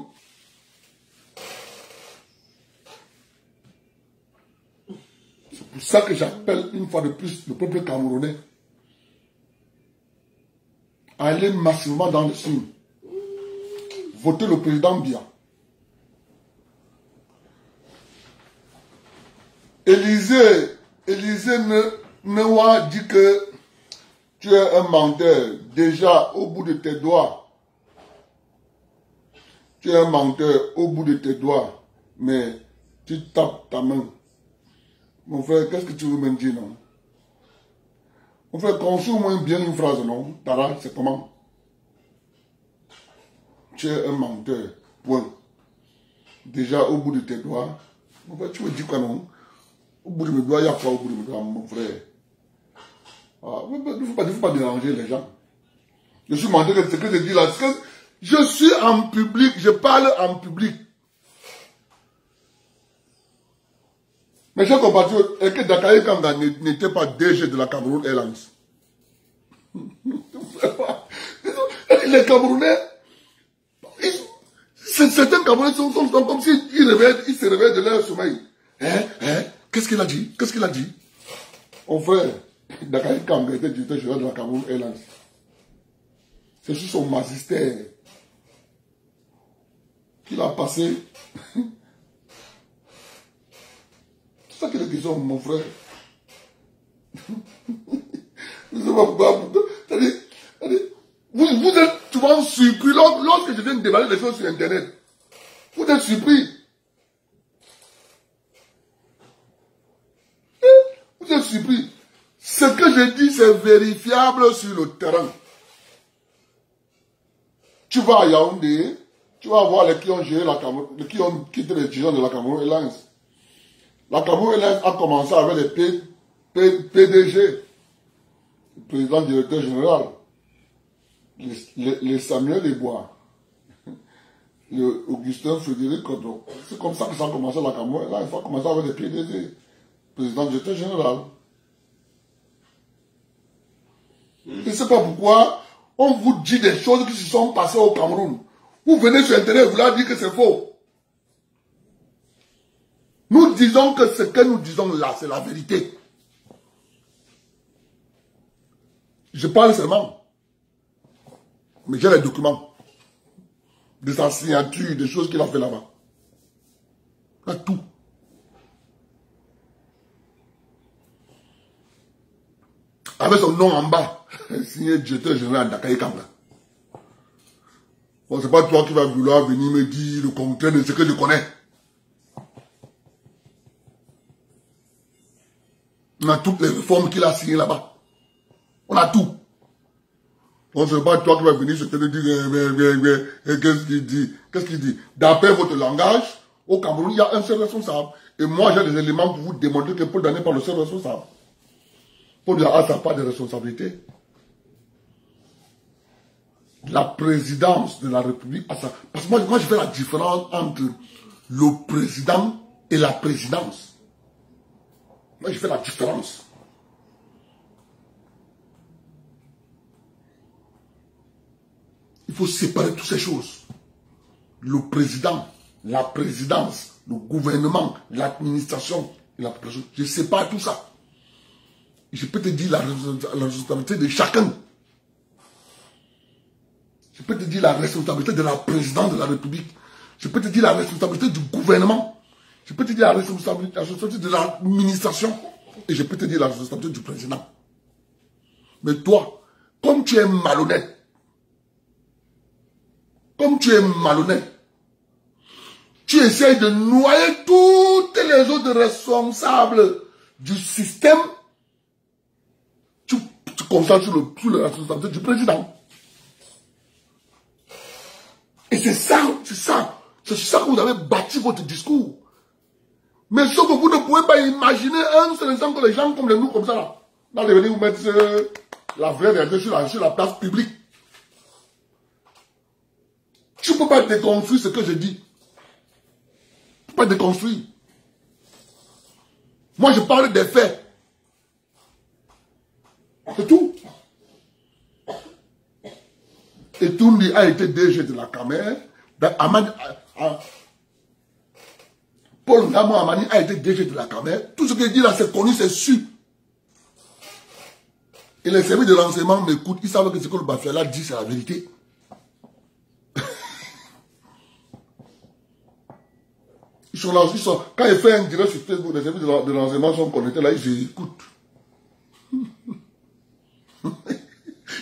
S2: C'est pour ça que j'appelle une fois de plus le peuple camerounais à aller massivement dans le Sud. Voter le président Biya. Élysée Newa dit que tu es un menteur. Déjà, au bout de tes doigts. Tu es un menteur au bout de tes doigts. Mais tu tapes ta main. Mon frère, qu'est-ce que tu veux me dire, non? Mon frère, conçois-moi bien une phrase, non? Tara, c'est comment? Tu es un menteur. Point. Déjà, au bout de tes doigts. Mon frère, tu veux dire quoi, non? Au bout de mes doigts, il y a quoi au bout de mes doigts, mon frère? Ah, il ne faut pas déranger les gens. Je suis menteur, ce que je dis là. Je suis en public, je parle en public. Mes chers compatriotes, est-ce que Dakaye Kanga n'était pas DG de la Cameroun Airlines? Les Camerounais, certains Camerounais sont comme s'ils se réveillent de leur sommeil. Qu'est-ce qu'il a dit? Qu'est-ce qu'il a dit? Mon frère, Dakaye Kanga était directeur général de la Cameroun Airlines. C'est sur son magistère qu'il a passé. C'est ça qu'il est question, mon frère. Je ne sais pas pourquoi. Vous êtes souvent surpris lorsque je viens de déballer des choses sur Internet. Vous êtes surpris. Vous êtes surpris. Ce que je dis, c'est vérifiable sur le terrain. Tu vas à Yaoundé, tu vas voir les qui ont géré la Cameroun, qui ont quitté les dirigeants de la Cameroun Airlines. La Cameroun Airlines a commencé avec les PDG, le président directeur général, les Samuel Ebois, le Augustin Frédéric Kodro. C'est comme ça que ça a commencé la Cameroun Airlines. Il faut commencer avec les PDG, président directeur général. Je ne sais pas pourquoi on vous dit des choses qui se sont passées au Cameroun. Vous venez sur Internet et vous leur dites que c'est faux. Nous disons que ce que nous disons là, c'est la vérité. Je parle seulement. Mais j'ai les documents. De sa signature, des choses qu'il a fait là-bas. Là, tout. Avec son nom en bas, signé directeur général Dakaye Kanga. Bon, c'est pas toi qui vas vouloir venir me dire le contraire de ce que je connais. On a toutes les réformes qu'il a signées là-bas. On a tout. On ne sait pas toi qui vas venir se te dire qu'est-ce qu'il dit. Qu'est-ce qu'il dit? D'après votre langage, au Cameroun, il y a un seul responsable. Et moi, j'ai des éléments pour vous démontrer que Paul Dané n'est pas le seul responsable. Paul Dané n'a pas de responsabilité. La présidence de la République a ça. Parce que moi, je fais la différence entre le président et la présidence. Moi, je fais la différence. faut séparer toutes ces choses. Le président, la présidence, le gouvernement, l'administration et la population. Je sépare tout ça. Je peux te dire la responsabilité de chacun. Je peux te dire la responsabilité de la présidente de la République. Je peux te dire la responsabilité du gouvernement. Je peux te dire la responsabilité de l'administration. Et je peux te dire la responsabilité du président. Mais toi, comme tu es malhonnête, tu essaies de noyer toutes les autres responsables du système. Tu concentres sur la responsabilité du président. Et c'est ça que vous avez bâti votre discours. Mais sauf que vous ne pouvez pas imaginer un seul instant que les gens comme nous, comme ça, là, allez venir vous mettre la vraie réalité sur la place publique. Tu ne peux pas déconstruire ce que je dis. Tu ne peux pas déconstruire. Moi, je parle des faits. C'est tout. Et Toundi a été DG de la Camer. Paul Namo Amani a été DG de la Camer. Tout ce qu'il dit là, c'est connu, c'est sûr. Et les services de renseignement m'écoutent. Ils savent que ce que le Bafia dit, c'est la vérité. Ils sont là, quand il fait un direct sur Facebook, les services de renseignement sont connectés là, ils écoutent.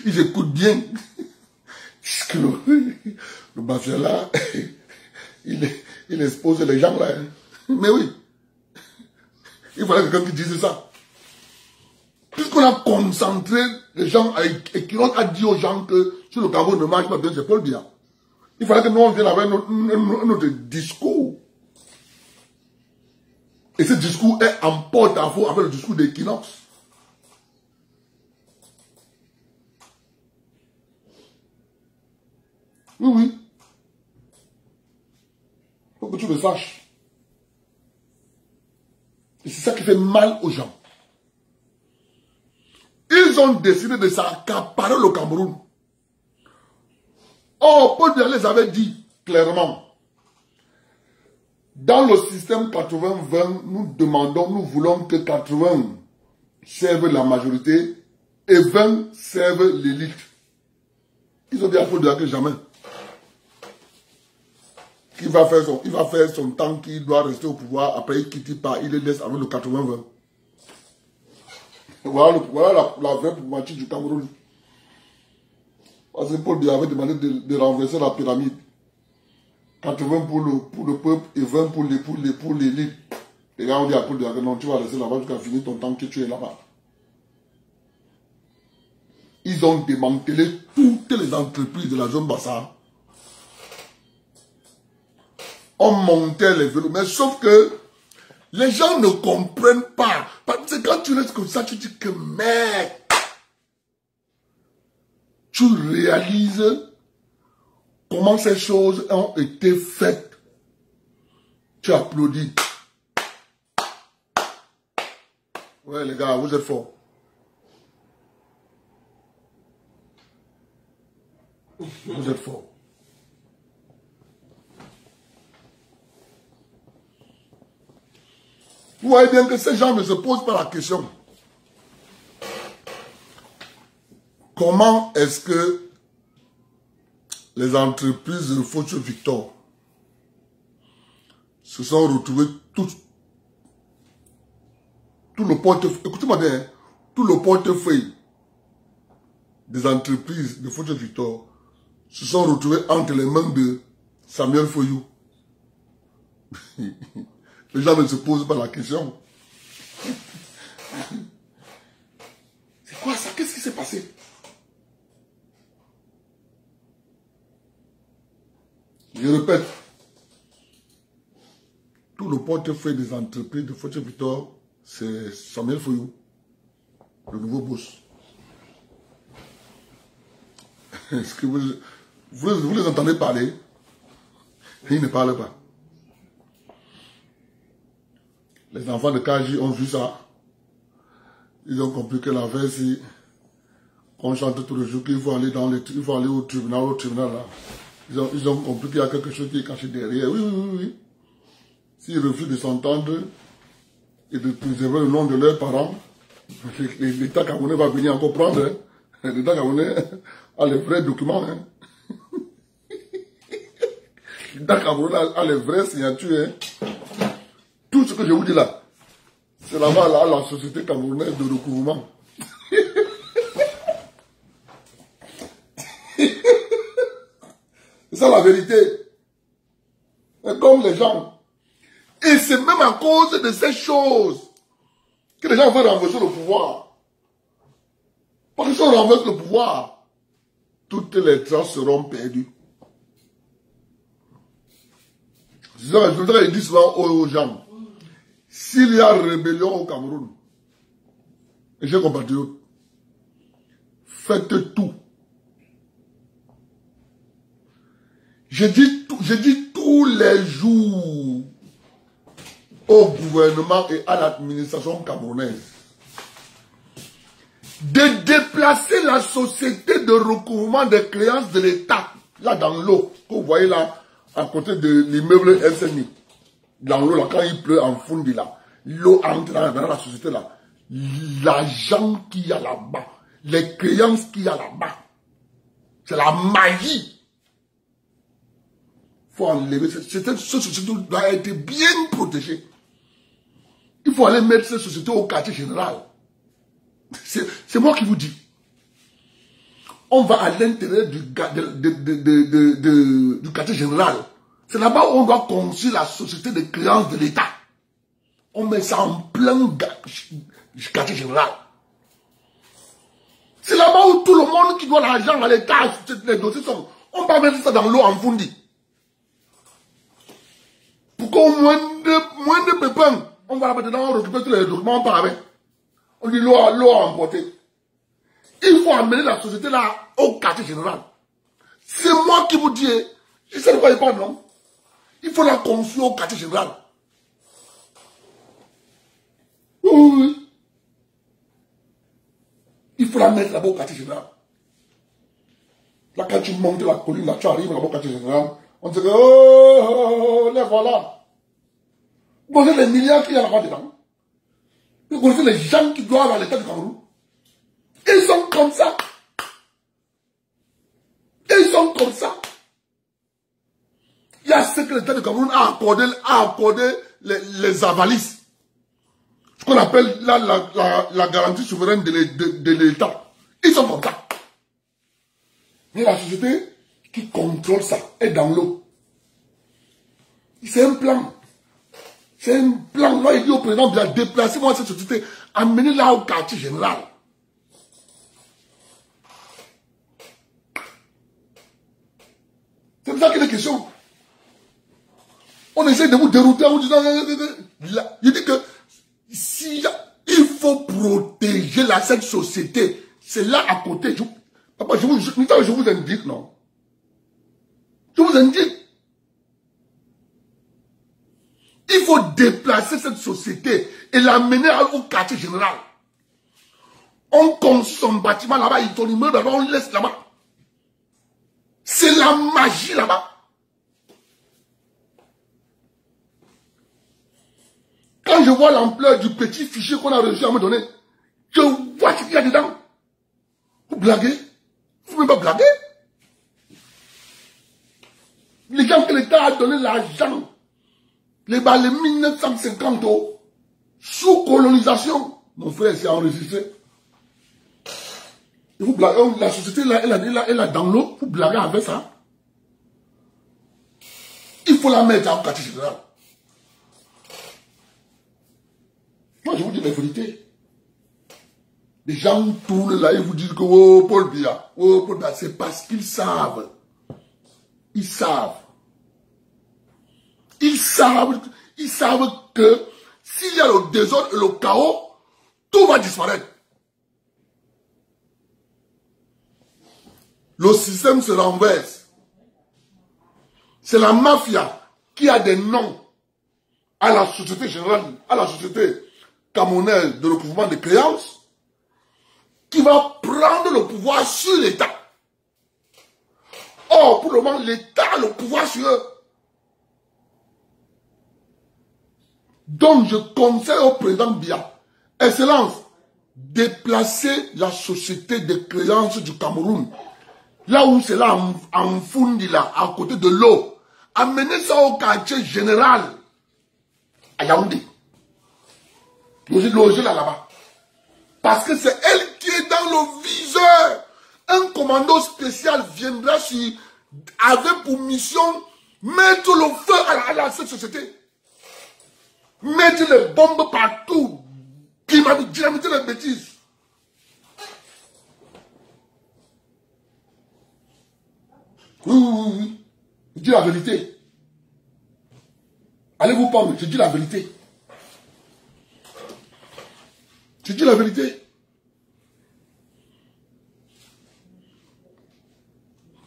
S2: Ils écoutent bien. Le Bafia là, il expose les gens là. Mais oui, il fallait quelqu'un qui dise ça. Puisqu'on a concentré les gens et qu'on a dit aux gens que sur le Cameroun ne marche pas bien, c'est Paul Biya. Il fallait que nous on vienne avec notre discours. Et ce discours est en porte-à-faux avec le discours d'Equinox. Oui, oui. Il faut que tu le saches. Et c'est ça qui fait mal aux gens. Ils ont décidé de s'accaparer le Cameroun. Or, Paul Biya les avait dit clairement. Dans le système 80-20, nous voulons que 80 servent la majorité et 20 servent l'élite. Ils ont dit à Paul Biya que jamais. Il va faire son temps qu'il doit rester au pouvoir. Après, il quitte pas, il le laisse avec le 80-20. Voilà la vraie problématique du Cameroun. Parce que Paul Biya avait demandé de renverser la pyramide. 80 pour le peuple et 20 pour l'élite. Les gars ont dit à Paul Biya que non, tu vas rester là-bas jusqu'à finir ton temps que tu es là-bas. Ils ont démantelé toutes les entreprises de la zone Bassa. On montait les vélos. Mais sauf que les gens ne comprennent pas. Parce que quand tu restes comme ça, tu dis que mec, tu réalises comment ces choses ont été faites. Tu applaudis. Ouais les gars, vous êtes forts. Vous êtes forts. Vous voyez bien que ces gens ne se posent pas la question. Comment est-ce que les entreprises de Fauche Victor se sont retrouvées tout le portefeuille, écoutez-moi bien, tout le portefeuille des entreprises de Fauche Victor se sont retrouvés entre les mains de Samuel Foyou. Les gens ne se posent pas la question. C'est quoi ça? Qu'est-ce qui s'est passé? Je répète, tout le portefeuille des entreprises de Fauche Victor, c'est Samuel Foyou, le nouveau boss. Est-ce que vous les entendez parler? Ils ne parlent pas. Les enfants de Kaji ont vu ça. Ils ont compris que la veille, si On chante tous les jours qu'il faut aller il faut aller au tribunal là. Ils ont compris qu'il y a quelque chose qui est caché derrière. Oui. S'ils refusent de s'entendre et de préserver le nom de leurs parents, l'État camerounais va venir encore prendre. Hein. L'État camerounais a les vrais documents. Hein. L'État camerounais a les vraies signatures. Hein. Tout ce que je vous dis là, c'est là-bas, là, la société camerounaise de recouvrement. C'est ça la vérité. Mais comme les gens. Et c'est même à cause de ces choses que les gens veulent renverser le pouvoir. Parce que si on renverse le pouvoir, toutes les traces seront perdues. C'est ça que je dis souvent aux gens. S'il y a rébellion au Cameroun, et chers compatriotes, faites tout. Je dis tous les jours au gouvernement et à l'administration camerounaise de déplacer la société de recouvrement des créances de l'État, là dans l'eau, que vous voyez là, à côté de l'immeuble FNI. Dans l'eau, là, quand il pleut en Fundi, là, l'eau entre dans la société, là. L'argent qu'il y a là-bas, les créances qu'il y a là-bas, c'est la magie. Il faut enlever. Cette société doit être bien protégée. Il faut aller mettre cette société au quartier général. C'est moi qui vous dis. On va à l'intérieur du quartier général. C'est là-bas où on doit construire la société de créance de l'État. On met ça en plein quartier général. C'est là-bas où tout le monde qui doit l'argent à l'État, les dossiers sont. On va mettre ça dans l'eau en Fundi. Pour qu'au moins de pépins, on va là-bas dedans, on récupère tous les documents, on part avec. On dit l'eau à emporter. Il faut amener la société là au quartier général. C'est moi qui vous dis, je sais de quoi il parle, non? Il faut la construire au quartier général. Oui. Il faut la mettre là-bas au quartier général. Là, quand tu montes la colline, là, tu arrives là-bas au quartier général, on te dit, oh, les voilà. Vous connaissez les milliards qu'il y a là-bas dedans. Vous connaissez les gens qui doivent à l'État du Cameroun. Ils sont comme ça. Ils sont comme ça. Il y a ce que l'État du Cameroun a accordé les avalices. Ce qu'on appelle la garantie souveraine de l'État. Ils sont comme ça. Mais la société qui contrôle ça est dans l'eau. C'est un plan. C'est un plan. Là, il dit au président, bien déplacez-moi cette société, amenez-la au quartier général. C'est pour ça qu'il est question. On essaie de vous dérouter en vous disant, je dis que si il faut protéger cette société, c'est là à côté. Papa, je vous indique, non? Je vous indique. Il faut déplacer cette société et l'amener au quartier général. On construit son bâtiment là-bas, son immeuble là-bas, on le laisse là-bas. C'est la magie là-bas. Quand je vois l'ampleur du petit fichier qu'on a réussi à me donner, je vois ce qu'il y a dedans. Vous blaguez? Vous ne pouvez pas blaguer? Les gens que l'État a donné l'argent, les 1950 sous colonisation, mon frère, c'est enregistré. Et vous blaguez, la société là, elle a dans l'eau, vous blaguez avec ça. Il faut la mettre en quartier général. Moi, je vous dis la vérité. Les gens tournent là et vous disent que oh, Paul Biya, c'est parce qu'ils savent. Ils savent. Ils savent que s'il y a le désordre et le chaos, tout va disparaître. Le système se renverse. C'est la mafia qui a des noms à la société générale, à la société camerounaise de recouvrement de créances. qui va prendre le pouvoir sur l'État. Or, pour le moment, l'État a le pouvoir sur eux. Donc, je conseille au président Biya, Excellence, déplacer la société de créances du Cameroun, là où c'est là, en Fundi, là, à côté de l'eau. Amenez ça au quartier général, à Yaoundé. Logez là-bas. Parce que c'est elle qui est dans le viseur. Un commando spécial viendra avec pour mission mettre le feu à cette société. Mettre les bombes partout. Dynamiter les bêtises. Oui. Je dis la vérité. Allez vous parler, je dis la vérité. Je dis la vérité.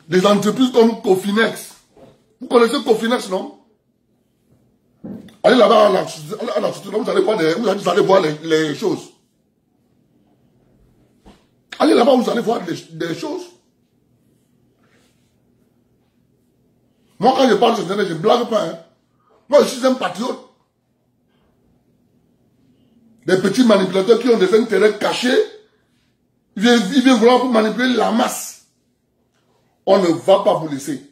S2: Des entreprises comme Cofinex. Vous connaissez Cofinex, non? Allez là-bas, vous allez voir les choses. Allez là-bas, vous allez voir des choses. Moi, quand je parle de ce je ne blague pas. Hein. Moi, je suis un patriote. Des petits manipulateurs qui ont des intérêts cachés, ils viennent vouloir pour manipuler la masse. On ne va pas vous laisser.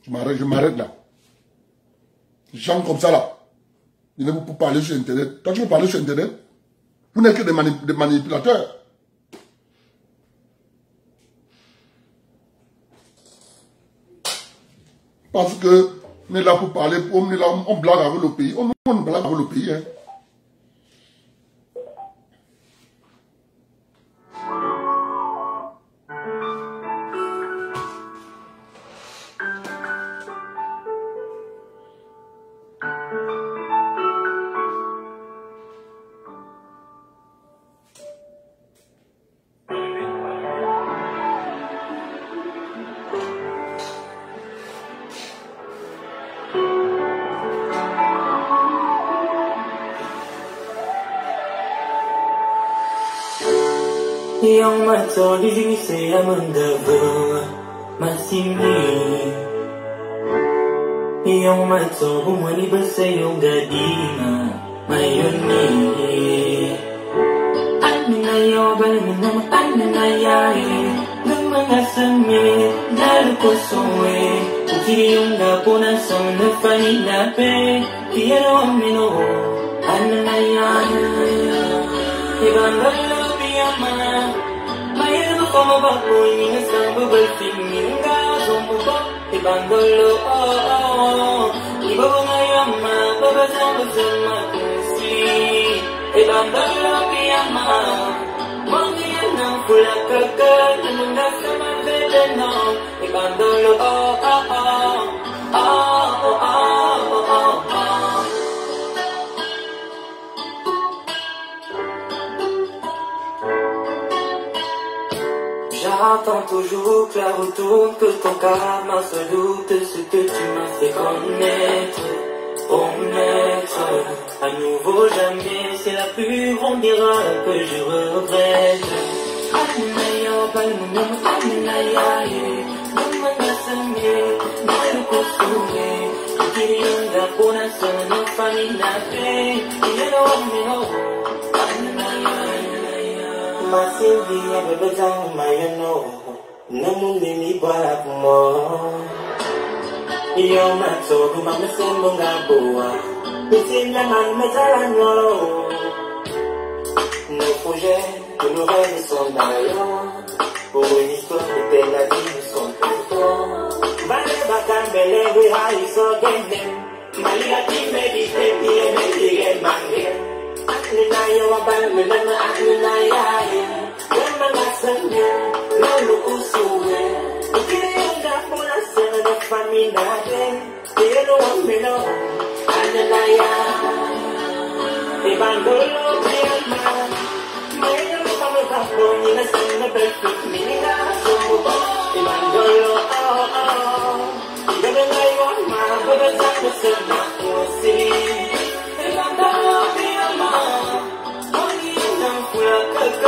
S2: Je m'arrête là. Les gens comme ça là, ils ne peuvent pas parler sur Internet. Quand tu veux parler sur Internet, vous n'êtes que des manipulateurs. Parce que on est là pour parler, on blague avec le pays. On blague avec le pays. Hein.
S3: Yang maco di sini saya menggagal masih ni. Yang maco bumani bersayong gadina mayoni. Annayo balminam annayai lumangasame narukoswe. Ukiriyong gapona son nefani nape piero amino annayai. Ibangalo Mayroon ko mababoy nga sa babalting nga sumubo ibangolo iba ko ngayon mababasang makusi ibangolo piyama Mangiyan ng pula kagad Nung nasa mabeda no ibangolo J'attends toujours que la retourne, que ton karma se doute ce que tu m'as fait connaître. Oh maître, à nouveau jamais, c'est la plus grande erreur que je regrette. Annayo balmunum annayaye, lumangasame, nalukosume, kiriyanga puna sono faminape, iyero ameo, annayaye. Masivia bebe zangu mayano Namundi ni bala kumo Iyo matsogu mamesembo ngaboa Misinga mani mezalano Nos projets, tous nos rêves sont d'ailleurs Pour une histoire de telle la vie nous sont plus forts Vale bakan belengwe haiso genem Malia kimedite pie medige mange Ninayo wabalmenama ninayaye Wemagasane Nolukusuwe Ukiyonga puna sena de faminade Yelo wameno Ananaya Ibangolo piyama Mayo kame kapo Nina sena perfect Nina sumubo Ibangolo Ibebe ngayo ama Bebe zako sena kusi Ibangolo piyama Mangiyan ng pula kagad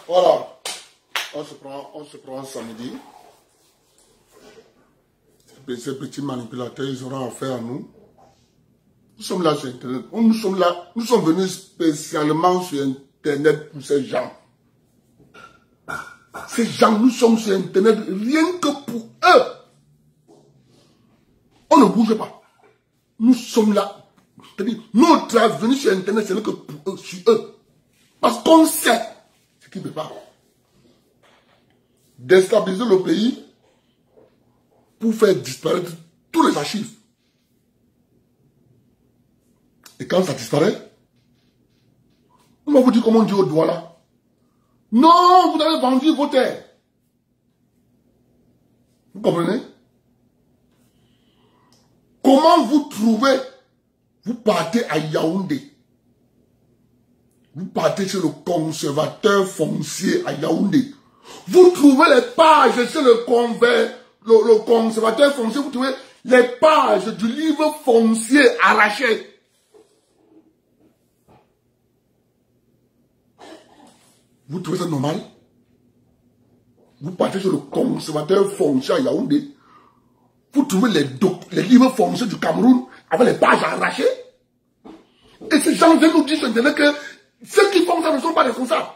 S2: Voilà, on se prend samedi. Ces petits manipulateurs, ils auront affaire à nous. Nous sommes là sur Internet. Nous sommes venus spécialement sur Internet pour ces gens. Ces gens, nous sommes sur Internet rien que pour eux. On ne bouge pas. Nous sommes là. Notre venue sur Internet, c'est que pour eux, sur eux. Parce qu'on sait ce qui ne peut pas. Déstabiliser le pays pour faire disparaître tous les archives. Et quand ça disparaît, on va vous dire comment on dit au doigt là. Non, vous avez vendu vos terres. Vous comprenez? Comment vous trouvez? Vous partez à Yaoundé. Vous partez chez le conservateur foncier à Yaoundé. Vous trouvez les pages chez le conservateur foncier. Vous trouvez les pages du livre foncier arraché. Vous trouvez ça normal? Vous partez sur le conservateur foncier à Yaoundé. Vous trouvez les livres fonciers du Cameroun avec les pages arrachées. Et ces gens viennent nous dire sur Internet que ceux qui font ça ne sont pas responsables.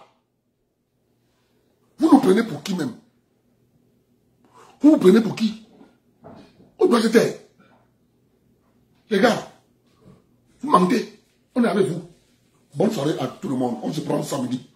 S2: Vous nous prenez pour qui même? Vous nous prenez pour qui? On doit se taire. Les gars, vous mentez. On est avec vous. Bonne soirée à tout le monde. On se prend samedi.